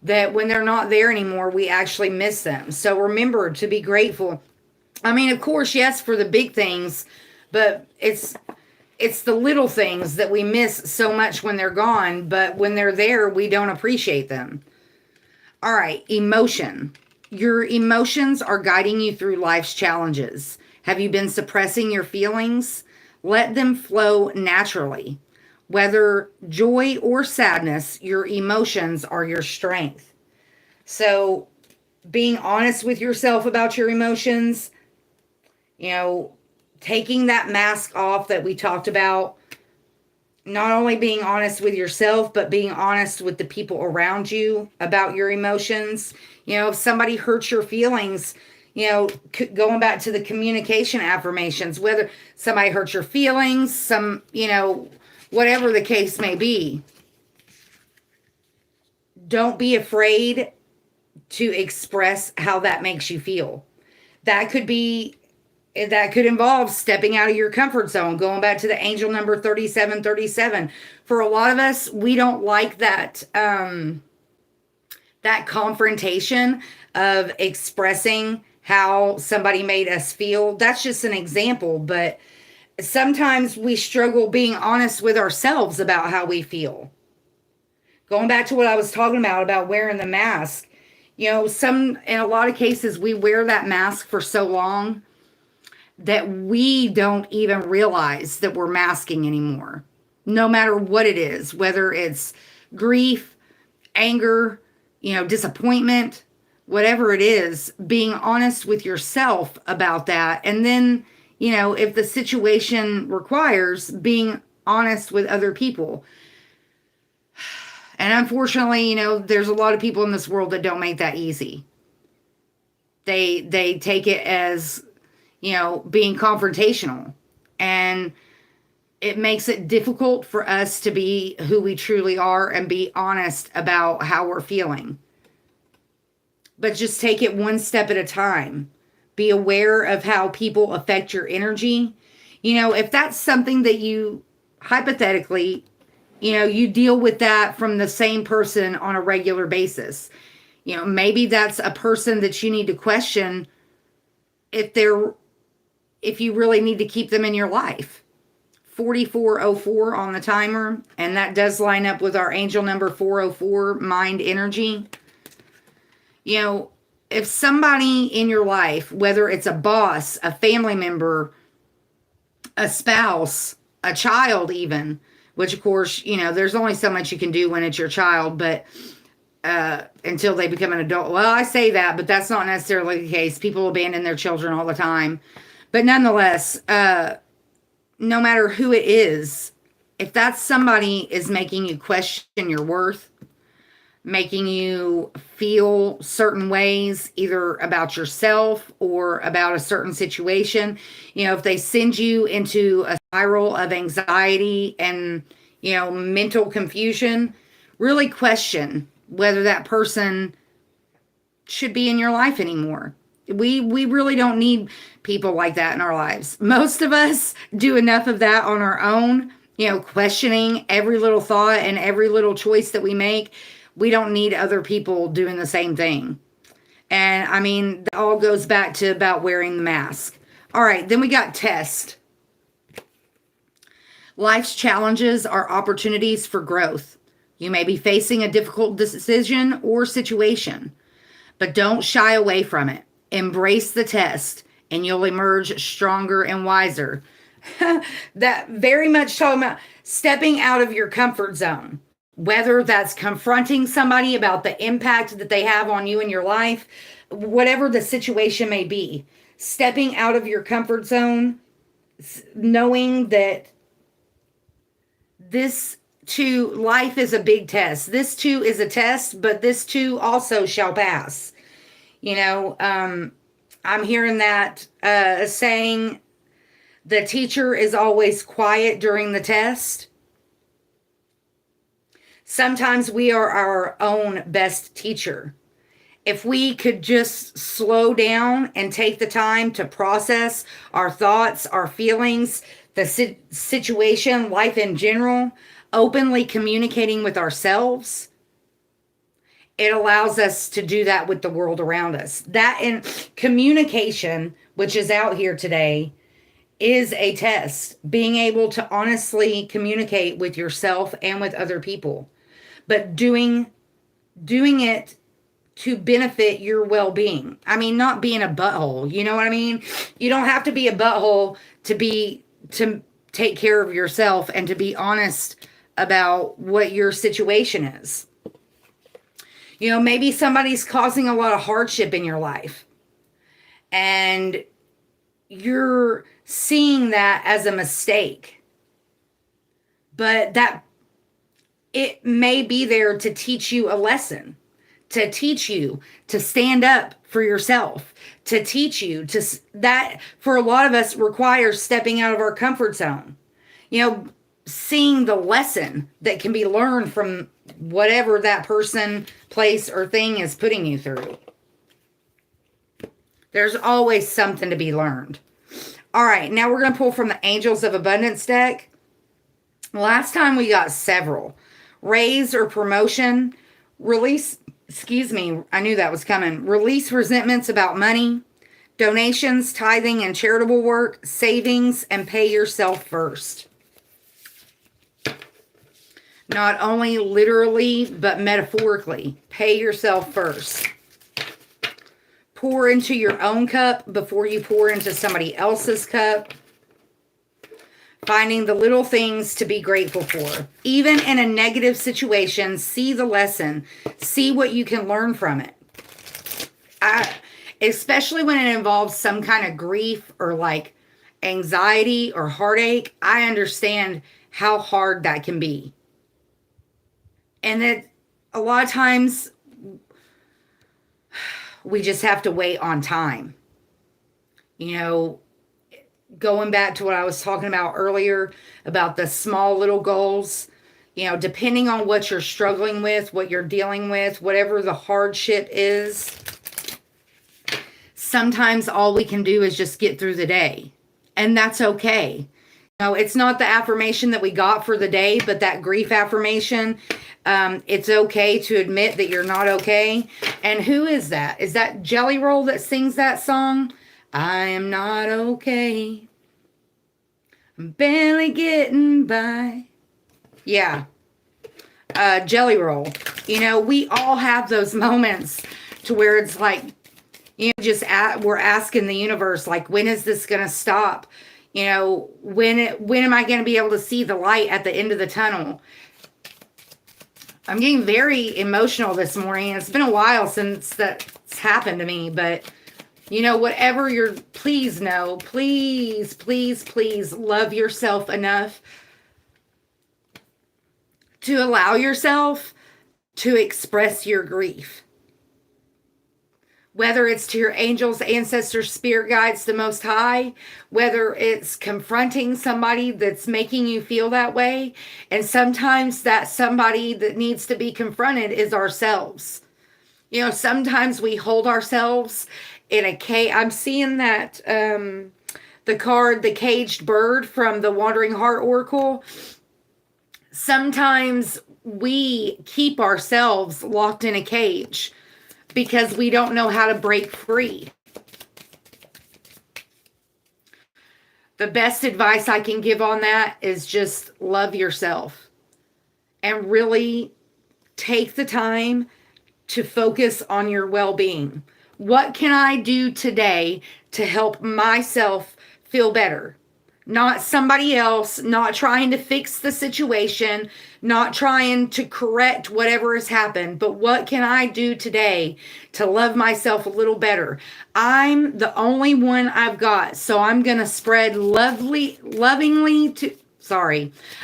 that when they're not there anymore, we actually miss them. So remember to be grateful. I mean, of course, yes, for the big things, but it's the little things that we miss so much when they're gone, but when they're there, we don't appreciate them. All right, emotion. Your emotions are guiding you through life's challenges. Have you been suppressing your feelings? Let them flow naturally. Whether joy or sadness, your emotions are your strength. So, being honest with yourself about your emotions, taking that mask off that we talked about, not only being honest with yourself, but being honest with the people around you about your emotions. If somebody hurts your feelings, going back to the communication affirmations, whether somebody hurts your feelings, whatever the case may be, don't be afraid to express how that makes you feel. That could involve stepping out of your comfort zone, going back to the angel number 3737. For a lot of us, we don't like that that confrontation of expressing how somebody made us feel. That's just an example, but sometimes we struggle being honest with ourselves about how we feel. Going back to what I was talking about wearing the mask, in a lot of cases, we wear that mask for so long that we don't even realize that we're masking anymore. No matter what it is, whether it's grief, anger, disappointment, whatever it is, being honest with yourself about that. And then, if the situation requires, being honest with other people. And unfortunately, there's a lot of people in this world that don't make that easy. They take it as, being confrontational. And it makes it difficult for us to be who we truly are and be honest about how we're feeling. But just take it one step at a time. Be aware of how people affect your energy. If that's something that you, hypothetically, you deal with that from the same person on a regular basis. Maybe that's a person that you need to question if you really need to keep them in your life. 4404 on the timer, and that does line up with our angel number 404, mind energy. If somebody in your life, whether it's a boss, a family member, a spouse, a child even, which of course, there's only so much you can do when it's your child, but until they become an adult. Well, I say that, but that's not necessarily the case. People abandon their children all the time. But nonetheless, no matter who it is, if that somebody is making you question your worth, making you feel certain ways, either about yourself or about a certain situation. If they send you into a spiral of anxiety and, mental confusion, really question whether that person should be in your life anymore. We really don't need people like that in our lives. Most of us do enough of that on our own, questioning every little thought and every little choice that we make. We don't need other people doing the same thing. And I mean, that all goes back to about wearing the mask. All right, then we got test. Life's challenges are opportunities for growth. You may be facing a difficult decision or situation, but don't shy away from it. Embrace the test, and you'll emerge stronger and wiser. That very much talking about stepping out of your comfort zone, whether that's confronting somebody about the impact that they have on you in your life, whatever the situation may be. Stepping out of your comfort zone, knowing that this too, life is a big test. This too is a test, but this too also shall pass. I'm hearing that saying, the teacher is always quiet during the test. Sometimes we are our own best teacher. If we could just slow down and take the time to process our thoughts, our feelings, the situation, life in general, openly communicating with ourselves, it allows us to do that with the world around us. That in communication, which is out here today, is a test. Being able to honestly communicate with yourself and with other people, but doing it to benefit your well-being. I mean, not being a butthole. You know what I mean? You don't have to be a butthole to take care of yourself and to be honest about what your situation is. Maybe somebody's causing a lot of hardship in your life, and you're seeing that as a mistake, but that it may be there to teach you a lesson, to teach you to stand up for yourself, to teach you to that for a lot of us requires stepping out of our comfort zone, seeing the lesson that can be learned from whatever that person, place, or thing is putting you through. There's always something to be learned. All right, now we're going to pull from the Angels of Abundance deck. Last time we got several. Raise or promotion. Release, I knew that was coming. Release resentments about money. Donations, tithing, and charitable work. Savings, and pay yourself first. Not only literally, but metaphorically. Pay yourself first. Pour into your own cup before you pour into somebody else's cup. Finding the little things to be grateful for. Even in a negative situation, see the lesson. See what you can learn from it. Especially when it involves some kind of grief or like anxiety or heartache, I understand how hard that can be. And that a lot of times we just have to wait on time. Going back to what I was talking about earlier about the small little goals, depending on what you're struggling with, what you're dealing with, whatever the hardship is, sometimes all we can do is just get through the day. And that's okay. It's not the affirmation that we got for the day, but that grief affirmation. It's okay to admit that you're not okay. And who is that? Is that Jelly Roll that sings that song? I am not okay. I'm barely getting by. Yeah. Jelly Roll. We all have those moments to where it's like, we're asking the universe, like, when is this going to stop? When am I going to be able to see the light at the end of the tunnel? I'm getting very emotional this morning. It's been a while since that's happened to me, but whatever please know, please love yourself enough to allow yourself to express your grief. Whether it's to your angels, ancestors, spirit guides, the Most High, whether it's confronting somebody that's making you feel that way. And sometimes that somebody that needs to be confronted is ourselves. You know, sometimes we hold ourselves in a cage. I'm seeing that the card, the Caged Bird from the Wandering Heart Oracle. Sometimes we keep ourselves locked in a cage because we don't know how to break free. The best advice I can give on that is just love yourself and really take the time to focus on your well-being. What can I do today to help myself feel better? Not somebody else, not trying to fix the situation, not trying to correct whatever has happened, but what can I do today to love myself a little better? I'm the only one I've got, so I'm going to spread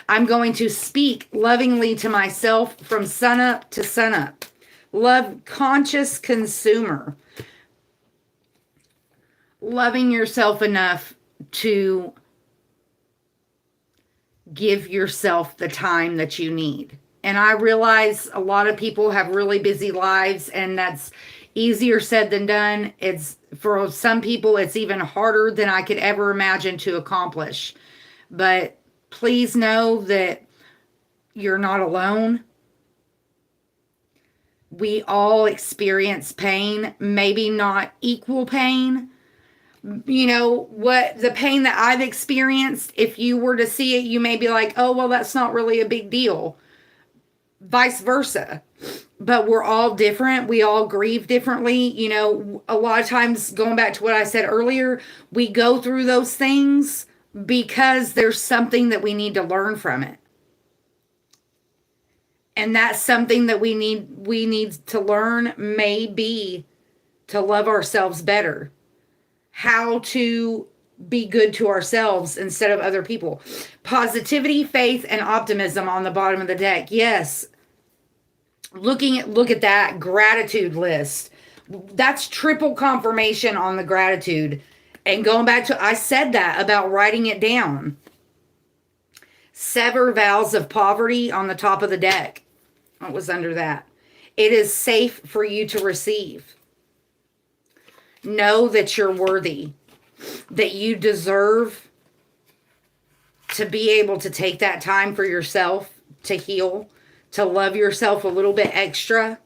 I'm going to speak lovingly to myself from sunup to sunup. Love, conscious consumer. Loving yourself enough to give yourself the time that you need. And I realize a lot of people have really busy lives, and that's easier said than done. It's for some people, it's even harder than I could ever imagine to accomplish. But please know that you're not alone. We all experience pain, maybe not equal pain. You know, what the pain that I've experienced, if you were to see it, you may be like, oh, well, that's not really a big deal. Vice versa. But we're all different. We all grieve differently. You know, a lot of times, going back to what I said earlier, we go through those things because there's something that we need to learn from it. And that's something that we need to learn, may be to love ourselves better. How to be good to ourselves instead of other people. Positivity, faith, and optimism on the bottom of the deck. Yes. Look at that gratitude list. That's triple confirmation on the gratitude. And going back to, I said that about writing it down. Sever vows of poverty on the top of the deck. What was under that? It is safe for you to receive. Know that you're worthy, that you deserve to be able to take that time for yourself to heal, to love yourself a little bit extra.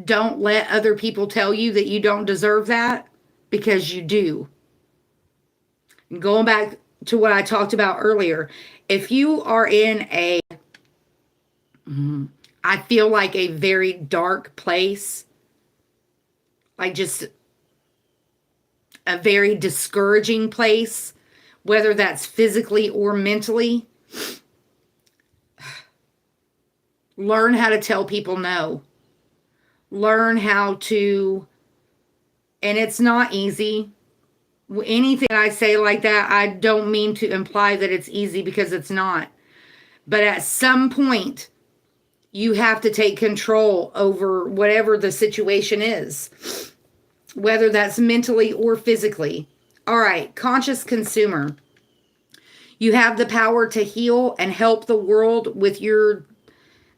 Don't let other people tell you that you don't deserve that, because you do. And going back to what I talked about earlier, if you are in I feel like a very dark place, like just a very discouraging place, whether that's physically or mentally, learn how to tell people no. Learn how to, and it's not easy. Anything I say like that, I don't mean to imply that it's easy, because it's not. But at some point, you have to take control over whatever the situation is, whether that's mentally or physically. All right, conscious consumer. You have the power to heal and help the world with your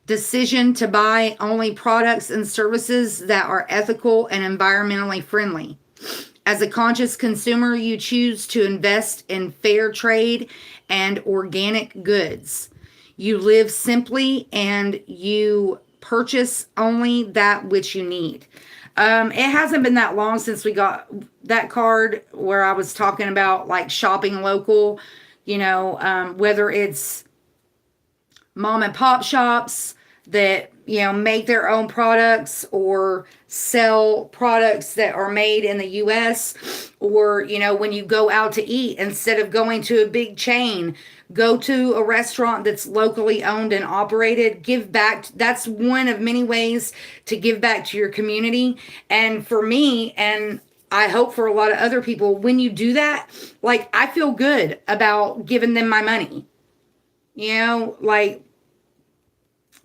decision to buy only products and services that are ethical and environmentally friendly. As a conscious consumer, you choose to invest in fair trade and organic goods. You live simply and you purchase only that which you need. It hasn't been that long since we got that card where I was talking about like shopping local, whether it's mom and pop shops that, make their own products or sell products that are made in the U.S. Or, when you go out to eat, instead of going to a big chain, go to a restaurant that's locally owned and operated. Give back. That's one of many ways to give back to your community. And for me, and I hope for a lot of other people, when you do that, like, I feel good about giving them my money.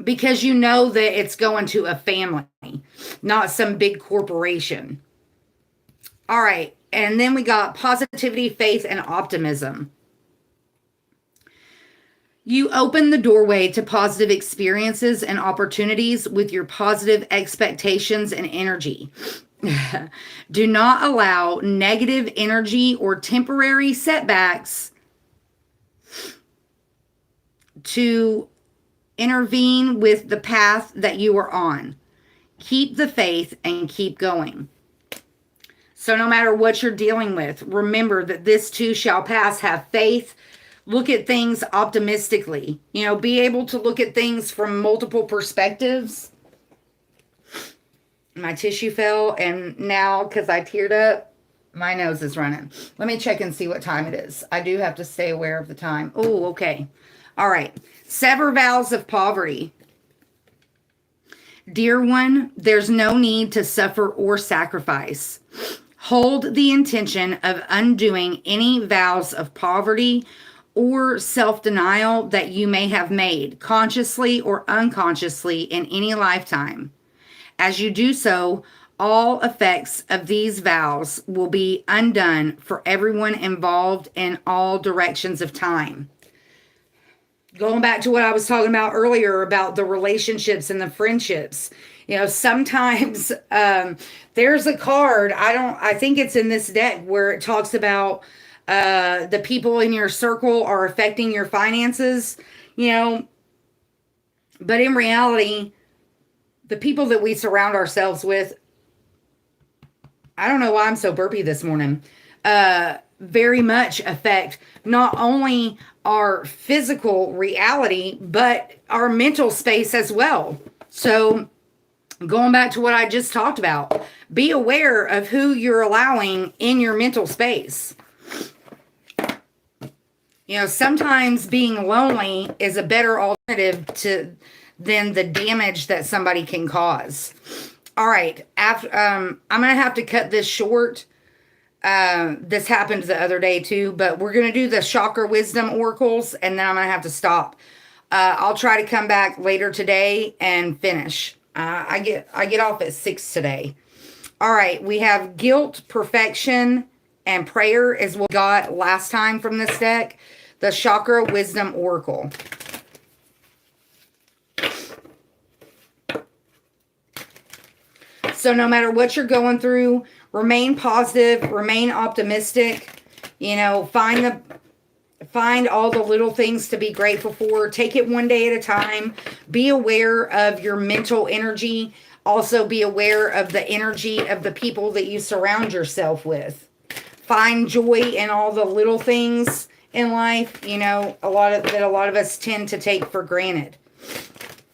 because you know that it's going to a family, not some big corporation. All right. And then we got positivity, faith, and optimism. You open the doorway to positive experiences and opportunities with your positive expectations and energy. Do not allow negative energy or temporary setbacks to intervene with the path that you are on. Keep the faith and keep going. So, no matter what you're dealing with, remember that this too shall pass. Have faith. Look at things optimistically. Be able to look at things from multiple perspectives. My tissue fell, and now because I teared up, my nose is running. Let me check and see what time it is. I do have to stay aware of the time. Oh, okay. All right. Sever vows of poverty. Dear one, there's no need to suffer or sacrifice. Hold the intention of undoing any vows of poverty or self-denial that you may have made, consciously or unconsciously, in any lifetime. As you do so, all effects of these vows will be undone for everyone involved in all directions of time. Going back to what I was talking about earlier about the relationships and the friendships, sometimes there's a card, I think it's in this deck, where it talks about the people in your circle are affecting your finances, but in reality, the people that we surround ourselves with, I don't know why I'm so burpy this morning, very much affect not only our physical reality, but our mental space as well. So going back to what I just talked about, be aware of who you're allowing in your mental space. Sometimes being lonely is a better alternative than the damage that somebody can cause. All right. I'm going to have to cut this short. This happened the other day too, but we're going to do the chakra wisdom oracles, and then I'm going to have to stop. I'll try to come back later today and finish. I get off at 6 today. All right. We have guilt, perfection, and prayer is what we got last time from this deck. The chakra wisdom oracle. So no matter what you're going through, remain positive, remain optimistic, find all the little things to be grateful for. Take it one day at a time. Be aware of your mental energy. Also be aware of the energy of the people that you surround yourself with. Find joy in all the little things in life, a lot of us tend to take for granted.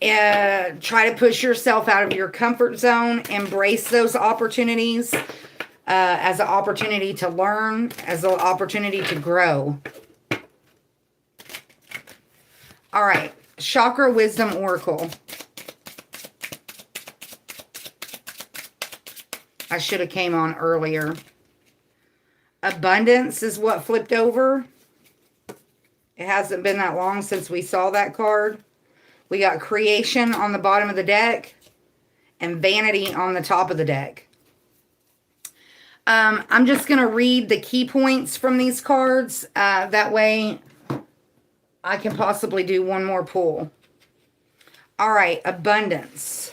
Try to push yourself out of your comfort zone. Embrace those opportunities as an opportunity to learn, as an opportunity to grow. All right. Chakra Wisdom Oracle. I should have came on earlier. Abundance is what flipped over. It hasn't been that long since we saw that card. We got creation on the bottom of the deck and vanity on the top of the deck. I'm just going to read the key points from these cards. That way I can possibly do one more pull. All right, abundance.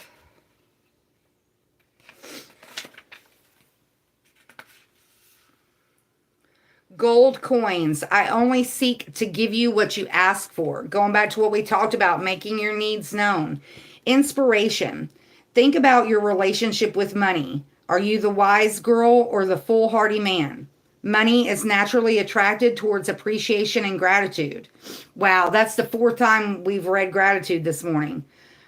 Gold coins. I only seek to give you what you ask for. Going back to what we talked about, making your needs known. Inspiration. Think about your relationship with money. Are you the wise girl or the foolhardy man? Money is naturally attracted towards appreciation and gratitude. Wow, that's the 4th time we've read gratitude this morning.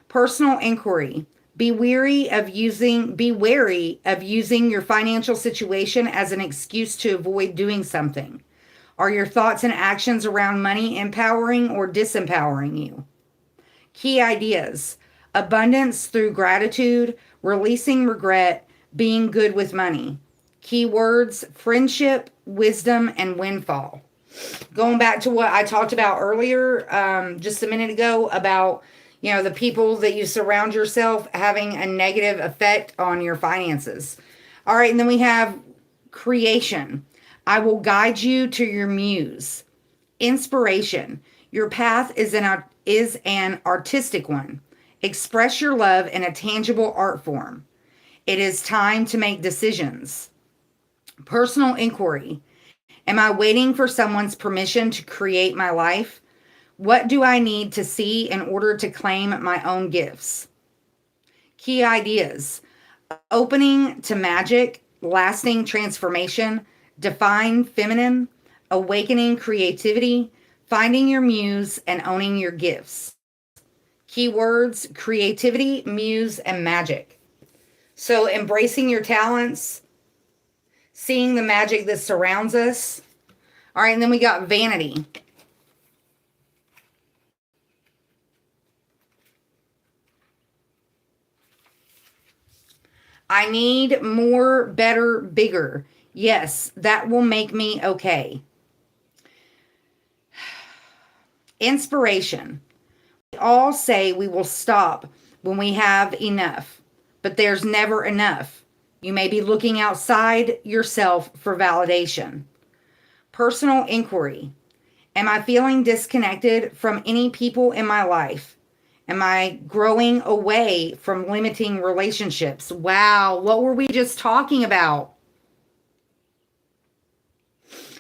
Personal inquiry. Be wary of using your financial situation as an excuse to avoid doing something. Are your thoughts and actions around money empowering or disempowering you? Key ideas. Abundance through gratitude, releasing regret, being good with money. Keywords: friendship, wisdom, and windfall. Going back to what I talked about earlier, just a minute ago, about The people that you surround yourself having a negative effect on your finances. All right, and then we have creation. I will guide you to your muse. Inspiration. Your path is an artistic one. Express your love in a tangible art form. It is time to make decisions. Personal inquiry. Am I waiting for someone's permission to create my life? What do I need to see in order to claim my own gifts? Key ideas. Opening to magic, lasting transformation, define feminine, awakening creativity, finding your muse, and owning your gifts. Keywords: creativity, muse, and magic. So embracing your talents, seeing the magic that surrounds us. All right, and then we got vanity. I need more, better, bigger. Yes, that will make me okay. Inspiration. We all say we will stop when we have enough, but there's never enough. You may be looking outside yourself for validation. Personal inquiry. Am I feeling disconnected from any people in my life? Am I growing away from limiting relationships? Wow, what were we just talking about?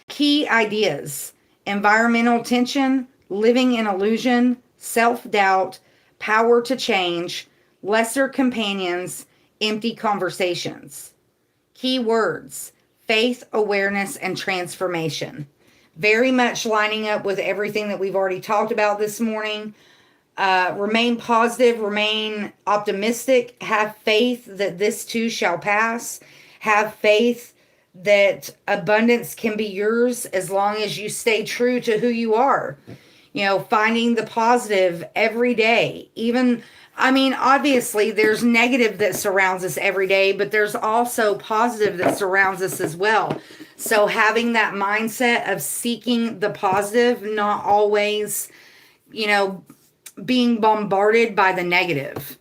Key ideas: environmental tension, living in illusion, self-doubt, power to change, lesser companions, empty conversations. Key words: faith, awareness, and transformation. Very much lining up with everything that we've already talked about this morning. Remain positive, remain optimistic, have faith that this too shall pass. Have faith that abundance can be yours as long as you stay true to who you are. Finding the positive every day. Obviously there's negative that surrounds us every day, but there's also positive that surrounds us as well. So having that mindset of seeking the positive, not always, being bombarded by the negative.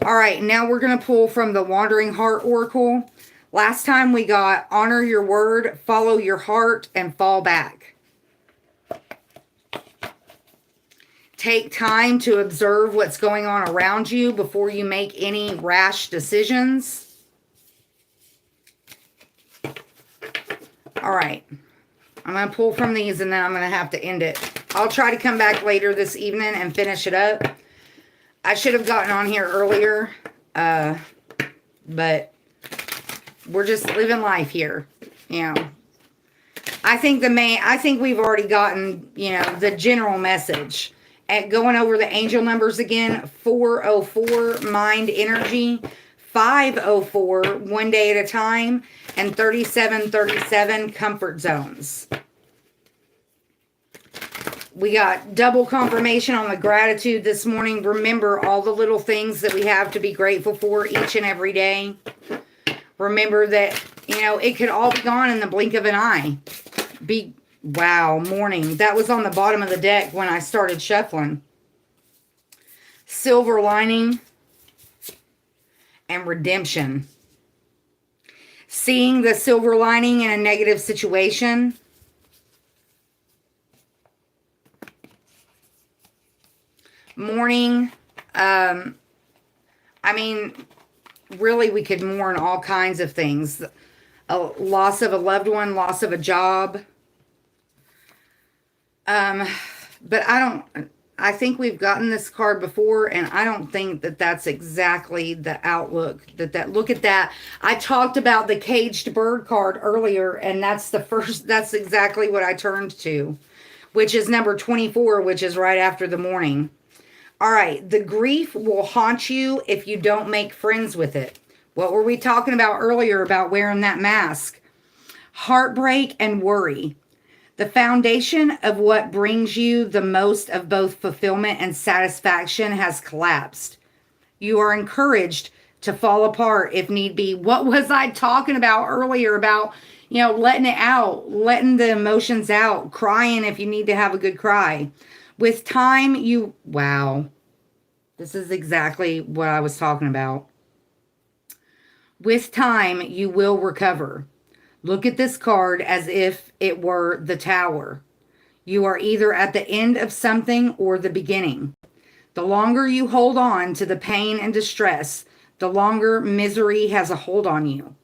All right, now we're going to pull from the Wandering Heart Oracle. Last time we got honor your word, follow your heart, and fall back. Take time to observe what's going on around you before you make any rash decisions. All right. I'm going to pull from these and then I'm going to have to end it. I'll try to come back later this evening and finish it up. I should have gotten on here earlier, but we're just living life here. I think we've already gotten, the general message. At going over the angel numbers again: 404, mind energy; 504, one day at a time; and 3737, comfort zones. We got double confirmation on the gratitude this morning. Remember all the little things that we have to be grateful for each and every day. Remember that, it could all be gone in the blink of an eye. Wow, morning. That was on the bottom of the deck when I started shuffling. Silver lining and redemption. Seeing the silver lining in a negative situation. Mourning. Really, we could mourn all kinds of things. A loss of a loved one, loss of a job. But I think we've gotten this card before, and I don't think that that's exactly the outlook. Look at that. I talked about the caged bird card earlier, and that's exactly what I turned to, which is number 24, which is right after the mourning. All right. The grief will haunt you if you don't make friends with it. What were we talking about earlier about wearing that mask? Heartbreak and worry. The foundation of what brings you the most of both fulfillment and satisfaction has collapsed. You are encouraged to fall apart if need be. What was I talking about earlier about, letting it out, letting the emotions out, crying if you need to have a good cry. With time, wow. This is exactly what I was talking about. With time, you will recover. Look at this card as if it were the Tower. You are either at the end of something or the beginning. The longer you hold on to the pain and distress, the longer misery has a hold on you.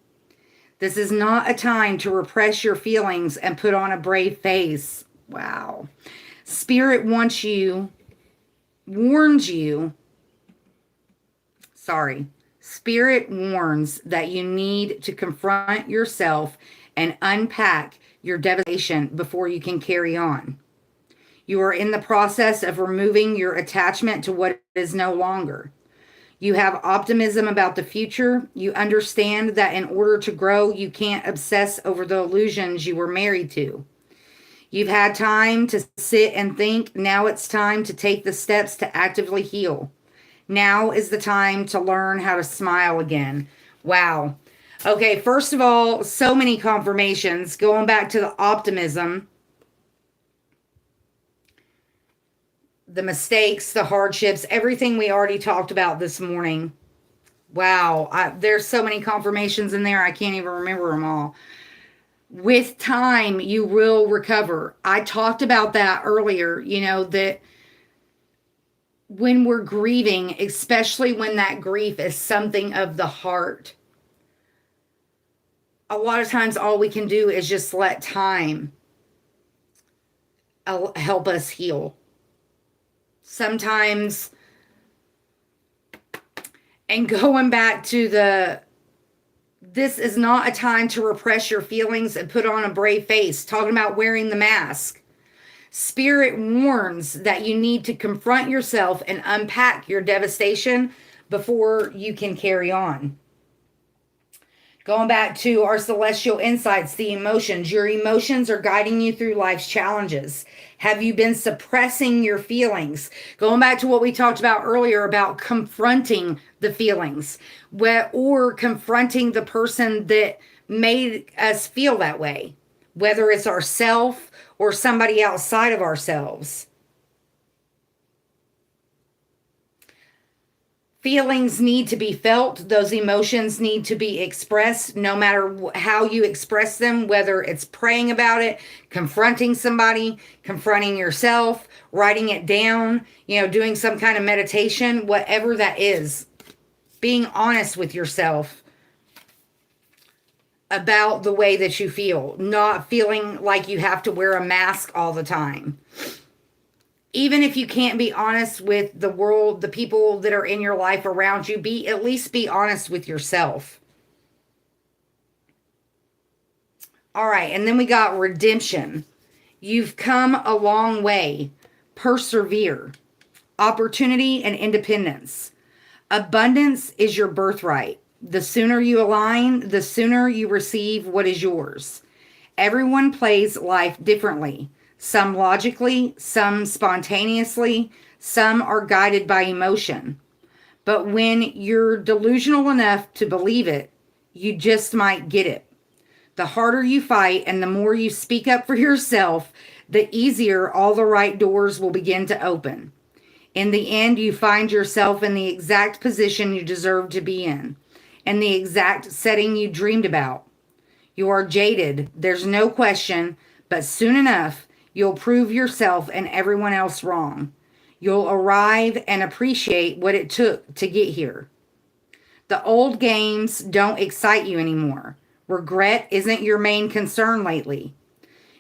This is not a time to repress your feelings and put on a brave face. Wow. Spirit warns you, Spirit warns that you need to confront yourself and unpack your devastation before you can carry on. You are in the process of removing your attachment to what is no longer. You have optimism about the future. You understand that in order to grow, you can't obsess over the illusions you were married to. You've had time to sit and think. Now it's time to take the steps to actively heal. Now is the time to learn how to smile again. Wow. Okay, first of all, so many confirmations. Going back to the optimism, the mistakes, the hardships, everything we already talked about this morning. Wow, there's so many confirmations in there, I can't even remember them all. With time, you will recover. I talked about that earlier, that when we're grieving, especially when that grief is something of the heart, a lot of times all we can do is just let time help us heal. Sometimes, and going back to this is not a time to repress your feelings and put on a brave face, talking about wearing the mask. Spirit warns that you need to confront yourself and unpack your devastation before you can carry on. Going back to our celestial insights, the emotions. Your emotions are guiding you through life's challenges. Have you been suppressing your feelings? Going back to what we talked about earlier about confronting the feelings, or confronting the person that made us feel that way, whether it's ourself or somebody outside of ourselves. Feelings need to be felt. Those emotions need to be expressed, no matter how you express them, whether it's praying about it, confronting somebody, confronting yourself, writing it down, doing some kind of meditation, whatever that is. Being honest with yourself about the way that you feel, not feeling like you have to wear a mask all the time. Even if you can't be honest with the world, the people that are in your life around you, at least be honest with yourself. All right, and then we got redemption. You've come a long way. Persevere. Opportunity and independence. Abundance is your birthright. The sooner you align, the sooner you receive what is yours. Everyone plays life differently. Some logically, some spontaneously, some are guided by emotion. But when you're delusional enough to believe it, you just might get it. The harder you fight and the more you speak up for yourself, the easier all the right doors will begin to open. In the end, you find yourself in the exact position you deserve to be in the exact setting you dreamed about. You are jaded, there's no question, but soon enough, you'll prove yourself and everyone else wrong. You'll arrive and appreciate what it took to get here. The old games don't excite you anymore. Regret isn't your main concern lately.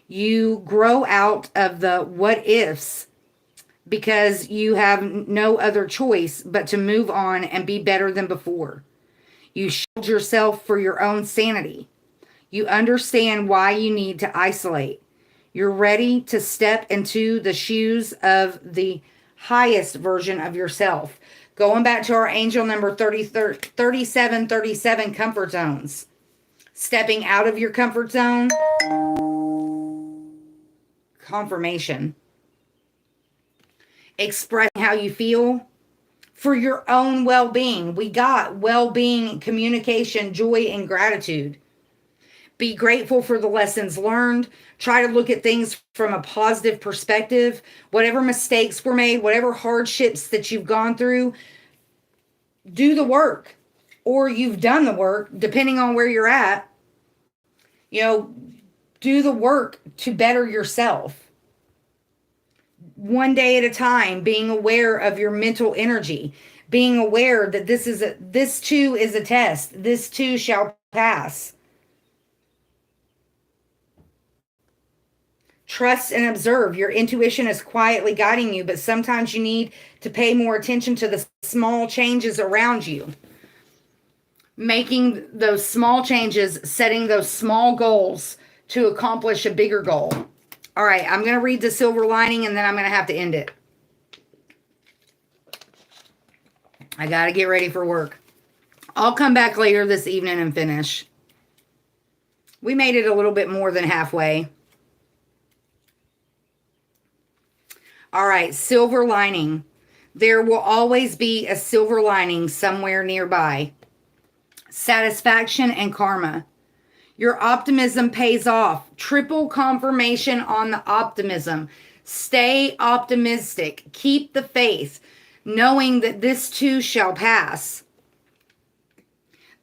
You grow out of the what ifs because you have no other choice but to move on and be better than before. You shield yourself for your own sanity. You understand why you need to isolate. You're ready to step into the shoes of the highest version of yourself. Going back to our angel number 3737, comfort zones. Stepping out of your comfort zone. Confirmation. Expressing how you feel for your own well-being. We got well-being, communication, joy, and gratitude. Be grateful for the lessons learned. Try to look at things from a positive perspective. Whatever mistakes were made, whatever hardships that you've gone through, do the work, or you've done the work, depending on where you're at. You know, do the work to better yourself. One day at a time, being aware of your mental energy, being aware that this too is a test. This too shall pass. Trust and observe. Your intuition is quietly guiding you, but sometimes you need to pay more attention to the small changes around you. Making those small changes, setting those small goals to accomplish a bigger goal. All right, I'm going to read the silver lining and then I'm going to have to end it. I got to get ready for work. I'll come back later this evening and finish. We made it a little bit more than halfway. All right, silver lining. There will always be a silver lining somewhere nearby. Satisfaction and karma. Your optimism pays off. Triple confirmation on the optimism. Stay optimistic. Keep the faith, knowing that this too shall pass.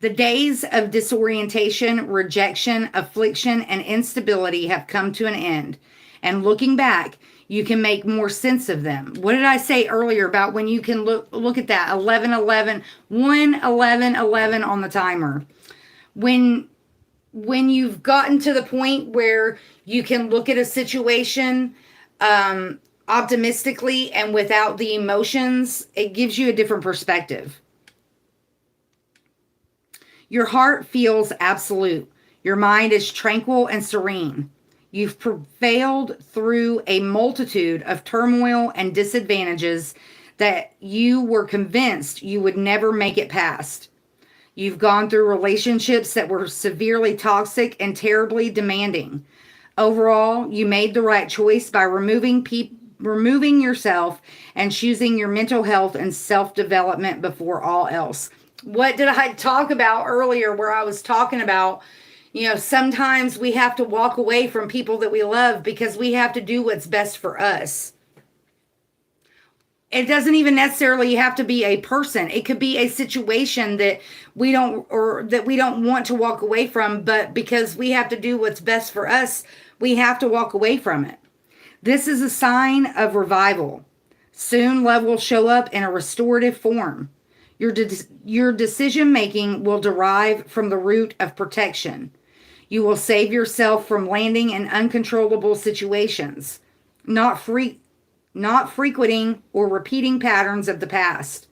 The days of disorientation, rejection, affliction, and instability have come to an end. And looking back, you can make more sense of them. What did I say earlier about when you can look at that 11-11, 1-11-11 on the timer? When you've gotten to the point where you can look at a situation optimistically and without the emotions, it gives you a different perspective. Your heart feels absolute. Your mind is tranquil and serene. You've prevailed through a multitude of turmoil and disadvantages that you were convinced you would never make it past. You've gone through relationships that were severely toxic and terribly demanding. Overall, you made the right choice by removing yourself and choosing your mental health and self-development before all else. What did I talk about earlier where I was talking about, sometimes we have to walk away from people that we love because we have to do what's best for us. It doesn't even necessarily have to be a person. It could be a situation that we don't want to walk away from, but because we have to do what's best for us, we have to walk away from it. This is a sign of revival. Soon love will show up in a restorative form. Your decision making will derive from the root of protection. You will save yourself from landing in uncontrollable situations, not frequenting or repeating patterns of the past.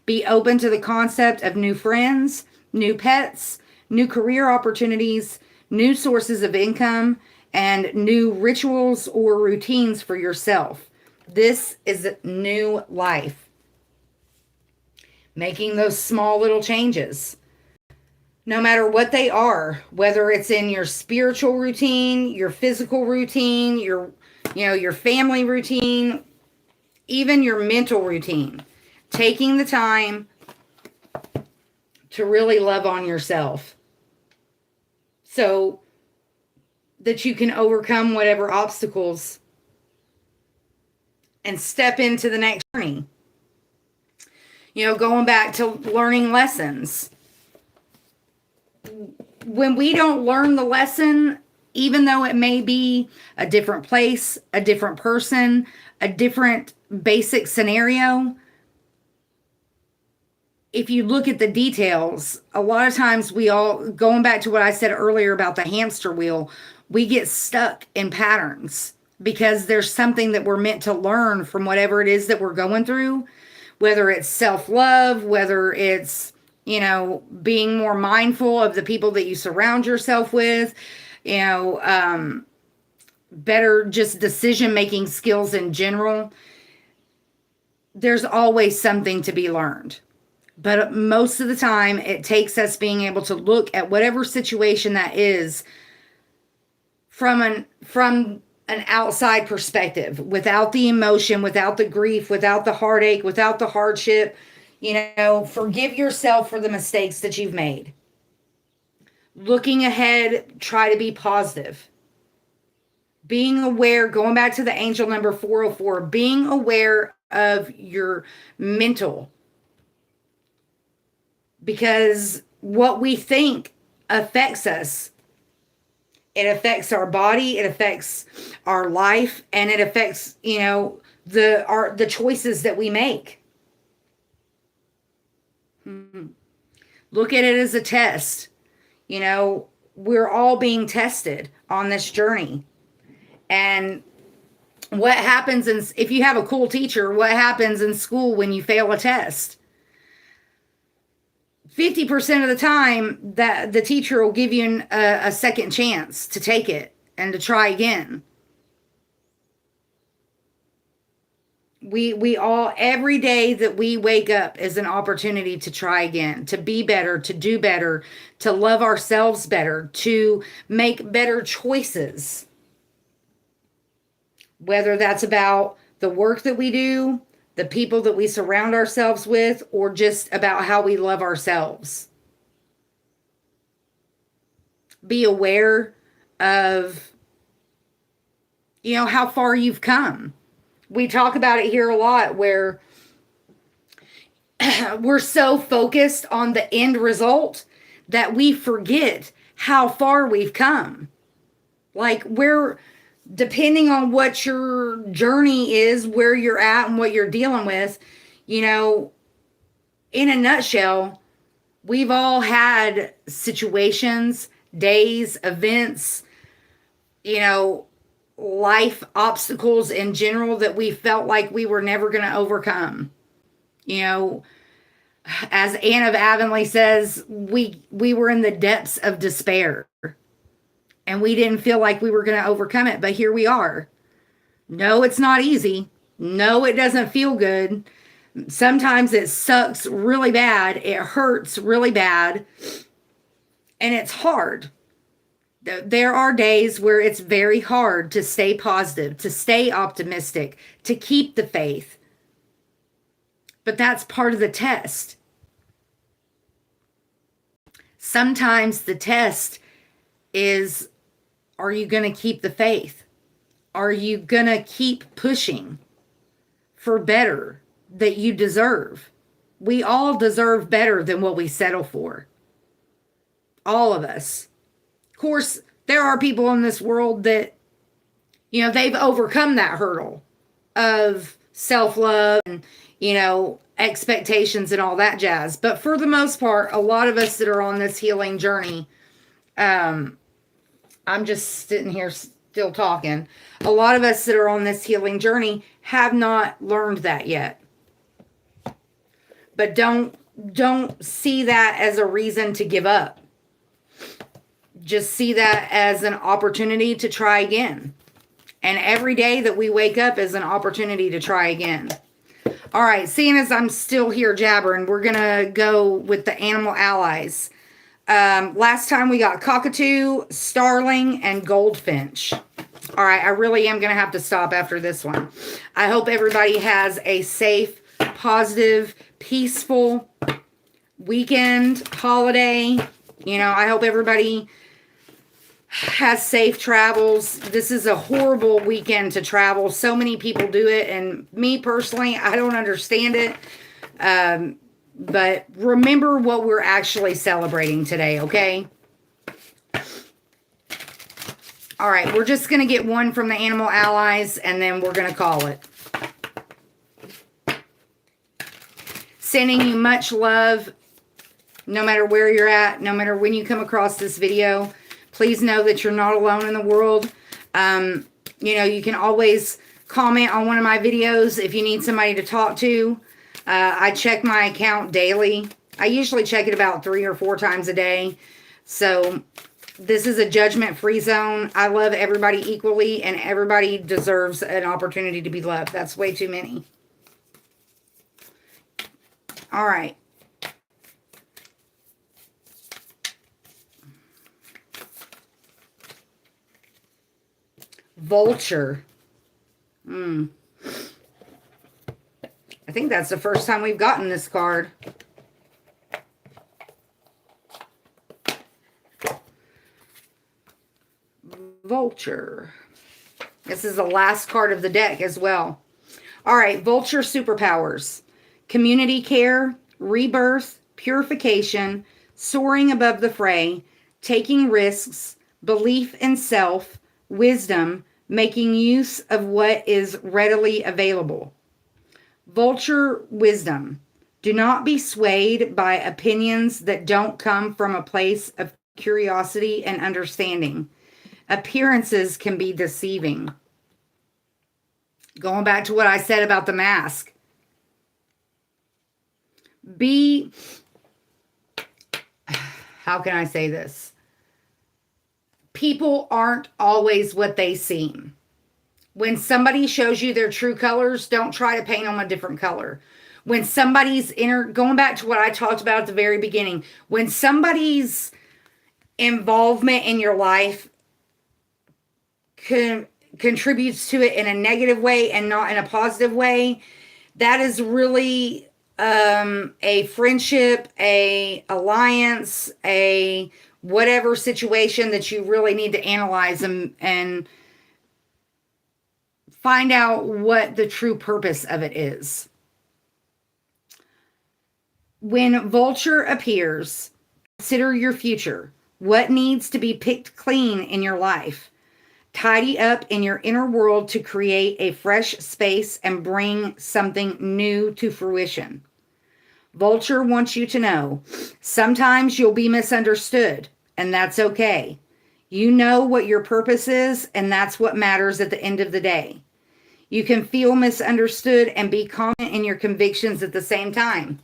Be open to the concept of new friends, new pets, new career opportunities, new sources of income, and new rituals or routines for yourself. This is new life. Making those small little changes. No matter what they are, whether it's in your spiritual routine, your physical routine, your family routine, even your mental routine, taking the time to really love on yourself so that you can overcome whatever obstacles and step into the next journey. Going back to learning lessons. When we don't learn the lesson, even though it may be a different place, a different person, a different basic scenario, if you look at the details, a lot of times going back to what I said earlier about the hamster wheel, we get stuck in patterns because there's something that we're meant to learn from whatever it is that we're going through, whether it's self-love, whether it's being more mindful of the people that you surround yourself with, better just decision-making skills in general. There's always something to be learned. But most of the time, it takes us being able to look at whatever situation that is from an outside perspective, without the emotion, without the grief, without the heartache, without the hardship. Forgive yourself for the mistakes that you've made. looking ahead, try to be positive. Being aware, going back to the angel number 404, being aware of your mental. Because what we think affects us. It affects our body, it affects our life, and it affects, the choices that we make. Look at it as a test. We're all being tested on this journey. And what happens if you have a cool teacher, what happens in school when you fail a test? 50% of the time that the teacher will give you a second chance to take it and to try again. We all, every day that we wake up is an opportunity to try again, to be better, to do better, to love ourselves better, to make better choices. Whether that's about the work that we do, the people that we surround ourselves with, or just about how we love ourselves. Be aware of, how far you've come. We talk about it here a lot where we're so focused on the end result that we forget how far we've come. Like depending on what your journey is, where you're at and what you're dealing with, in a nutshell, we've all had situations, days, events, life obstacles in general that we felt like we were never going to overcome. As Anne of Avonlea says, we were in the depths of despair. And we didn't feel like we were going to overcome it, but here we are. No, it's not easy. No, it doesn't feel good. Sometimes it sucks really bad. It hurts really bad. And it's hard. There are days where it's very hard to stay positive, to stay optimistic, to keep the faith. But that's part of the test. Sometimes the test is, are you going to keep the faith? Are you going to keep pushing for better that you deserve? We all deserve better than what we settle for. All of us. Of course, there are people in this world that, they've overcome that hurdle of self-love and, expectations and all that jazz. But for the most part, a lot of us that are on this healing journey, I'm just sitting here still talking. A lot of us that are on this healing journey have not learned that yet. But don't see that as a reason to give up. Just see that as an opportunity to try again. And every day that we wake up is an opportunity to try again. All right, seeing as I'm still here jabbering, we're going to go with the animal allies. Last time we got cockatoo, starling, and goldfinch. All right, I really am going to have to stop after this one. I hope everybody has a safe, positive, peaceful weekend, holiday. I hope everybody has safe travels. This is a horrible weekend to travel. So many people do it, and me personally, I don't understand it. But remember what we're actually celebrating today, okay? All right, we're just going to get one from the animal allies, and then we're going to call it. Sending you much love, no matter where you're at, no matter when you come across this video. Please know that you're not alone in the world. You can always comment on one of my videos if you need somebody to talk to. I check my account daily. I usually check it about 3 or 4 times a day. So this is a judgment-free zone. I love everybody equally, and everybody deserves an opportunity to be loved. That's way too many. All right. Vulture. I think that's the first time we've gotten this card. Vulture. This is the last card of the deck as well. All right, Vulture superpowers. Community care, rebirth, purification, soaring above the fray, taking risks, belief in self, wisdom, making use of what is readily available. Vulture wisdom. Do not be swayed by opinions that don't come from a place of curiosity and understanding. Appearances can be deceiving. Going back to what I said about the mask. How can I say this? People aren't always what they seem. When somebody shows you their true colors, don't try to paint them a different color. When somebody's going back to what I talked about at the very beginning, when somebody's involvement in your life contributes to it in a negative way and not in a positive way, that is really a friendship, a alliance, a whatever situation that you really need to analyze and find out what the true purpose of it is. When Vulture appears, consider your future. What needs to be picked clean in your life? Tidy up in your inner world to create a fresh space and bring something new to fruition. Vulture wants you to know, sometimes you'll be misunderstood, and that's okay. You know what your purpose is, and that's what matters at the end of the day. You can feel misunderstood and be confident in your convictions at the same time.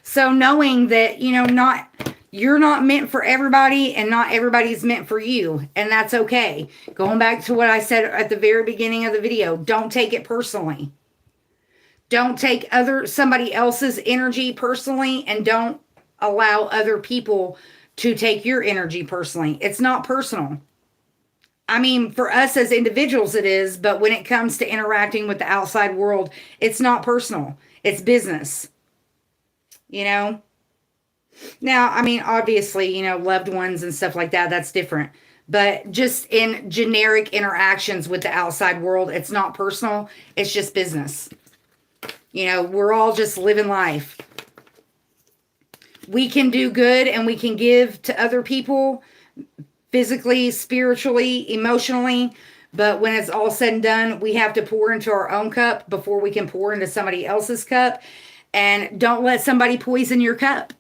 So knowing that, you're not meant for everybody and not everybody's meant for you, and that's okay. Going back to what I said at the very beginning of the video, don't take it personally. Don't take somebody else's energy personally, and don't allow other people to take your energy personally. It's not personal. I mean, for us as individuals it is, but when it comes to interacting with the outside world, it's not personal. It's business. Now, I mean, obviously, loved ones and stuff like that, that's different. But just in generic interactions with the outside world, it's not personal. It's just business. We're all just living life. We can do good and we can give to other people physically, spiritually, emotionally. But when it's all said and done, we have to pour into our own cup before we can pour into somebody else's cup. And don't let somebody poison your cup.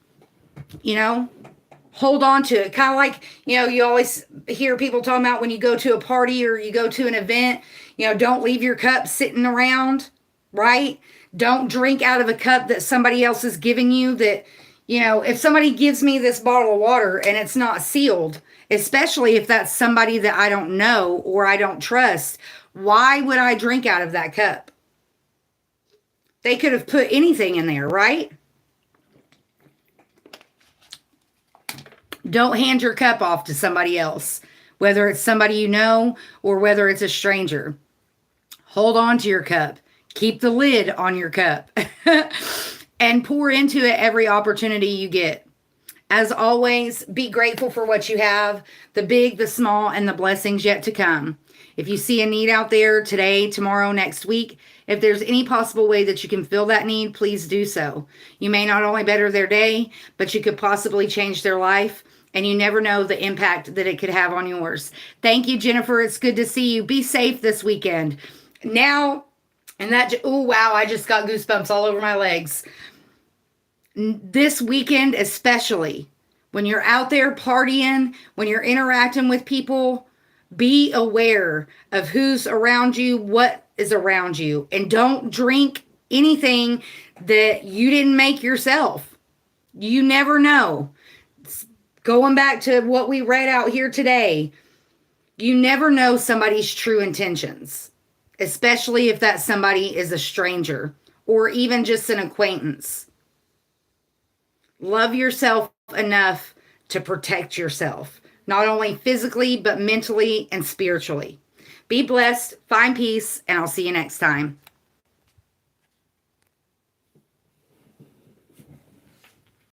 Hold on to it. Kind of like, you always hear people talking about when you go to a party or you go to an event, don't leave your cup sitting around, right? Don't drink out of a cup that somebody else is giving you that, if somebody gives me this bottle of water and it's not sealed, especially if that's somebody that I don't know or I don't trust, why would I drink out of that cup? They could have put anything in there, right? Don't hand your cup off to somebody else, whether it's somebody you know or whether it's a stranger. Hold on to your cup. Keep the lid on your cup and pour into it every opportunity you get. As always, be grateful for what you have, the big, the small, and the blessings yet to come. If you see a need out there today, tomorrow, next week, if there's any possible way that you can fill that need, please do so. You may not only better their day, but you could possibly change their life. And you never know the impact that it could have on yours. Thank you, Jennifer. It's good to see you. Be safe this weekend. Now, oh, wow, I just got goosebumps all over my legs. This weekend especially, when you're out there partying, when you're interacting with people, be aware of who's around you, what is around you. And don't drink anything that you didn't make yourself. You never know. Going back to what we read out here today, you never know somebody's true intentions, especially if that somebody is a stranger or even just an acquaintance. Love yourself enough to protect yourself, not only physically, but mentally and spiritually. Be blessed, find peace, and I'll see you next time.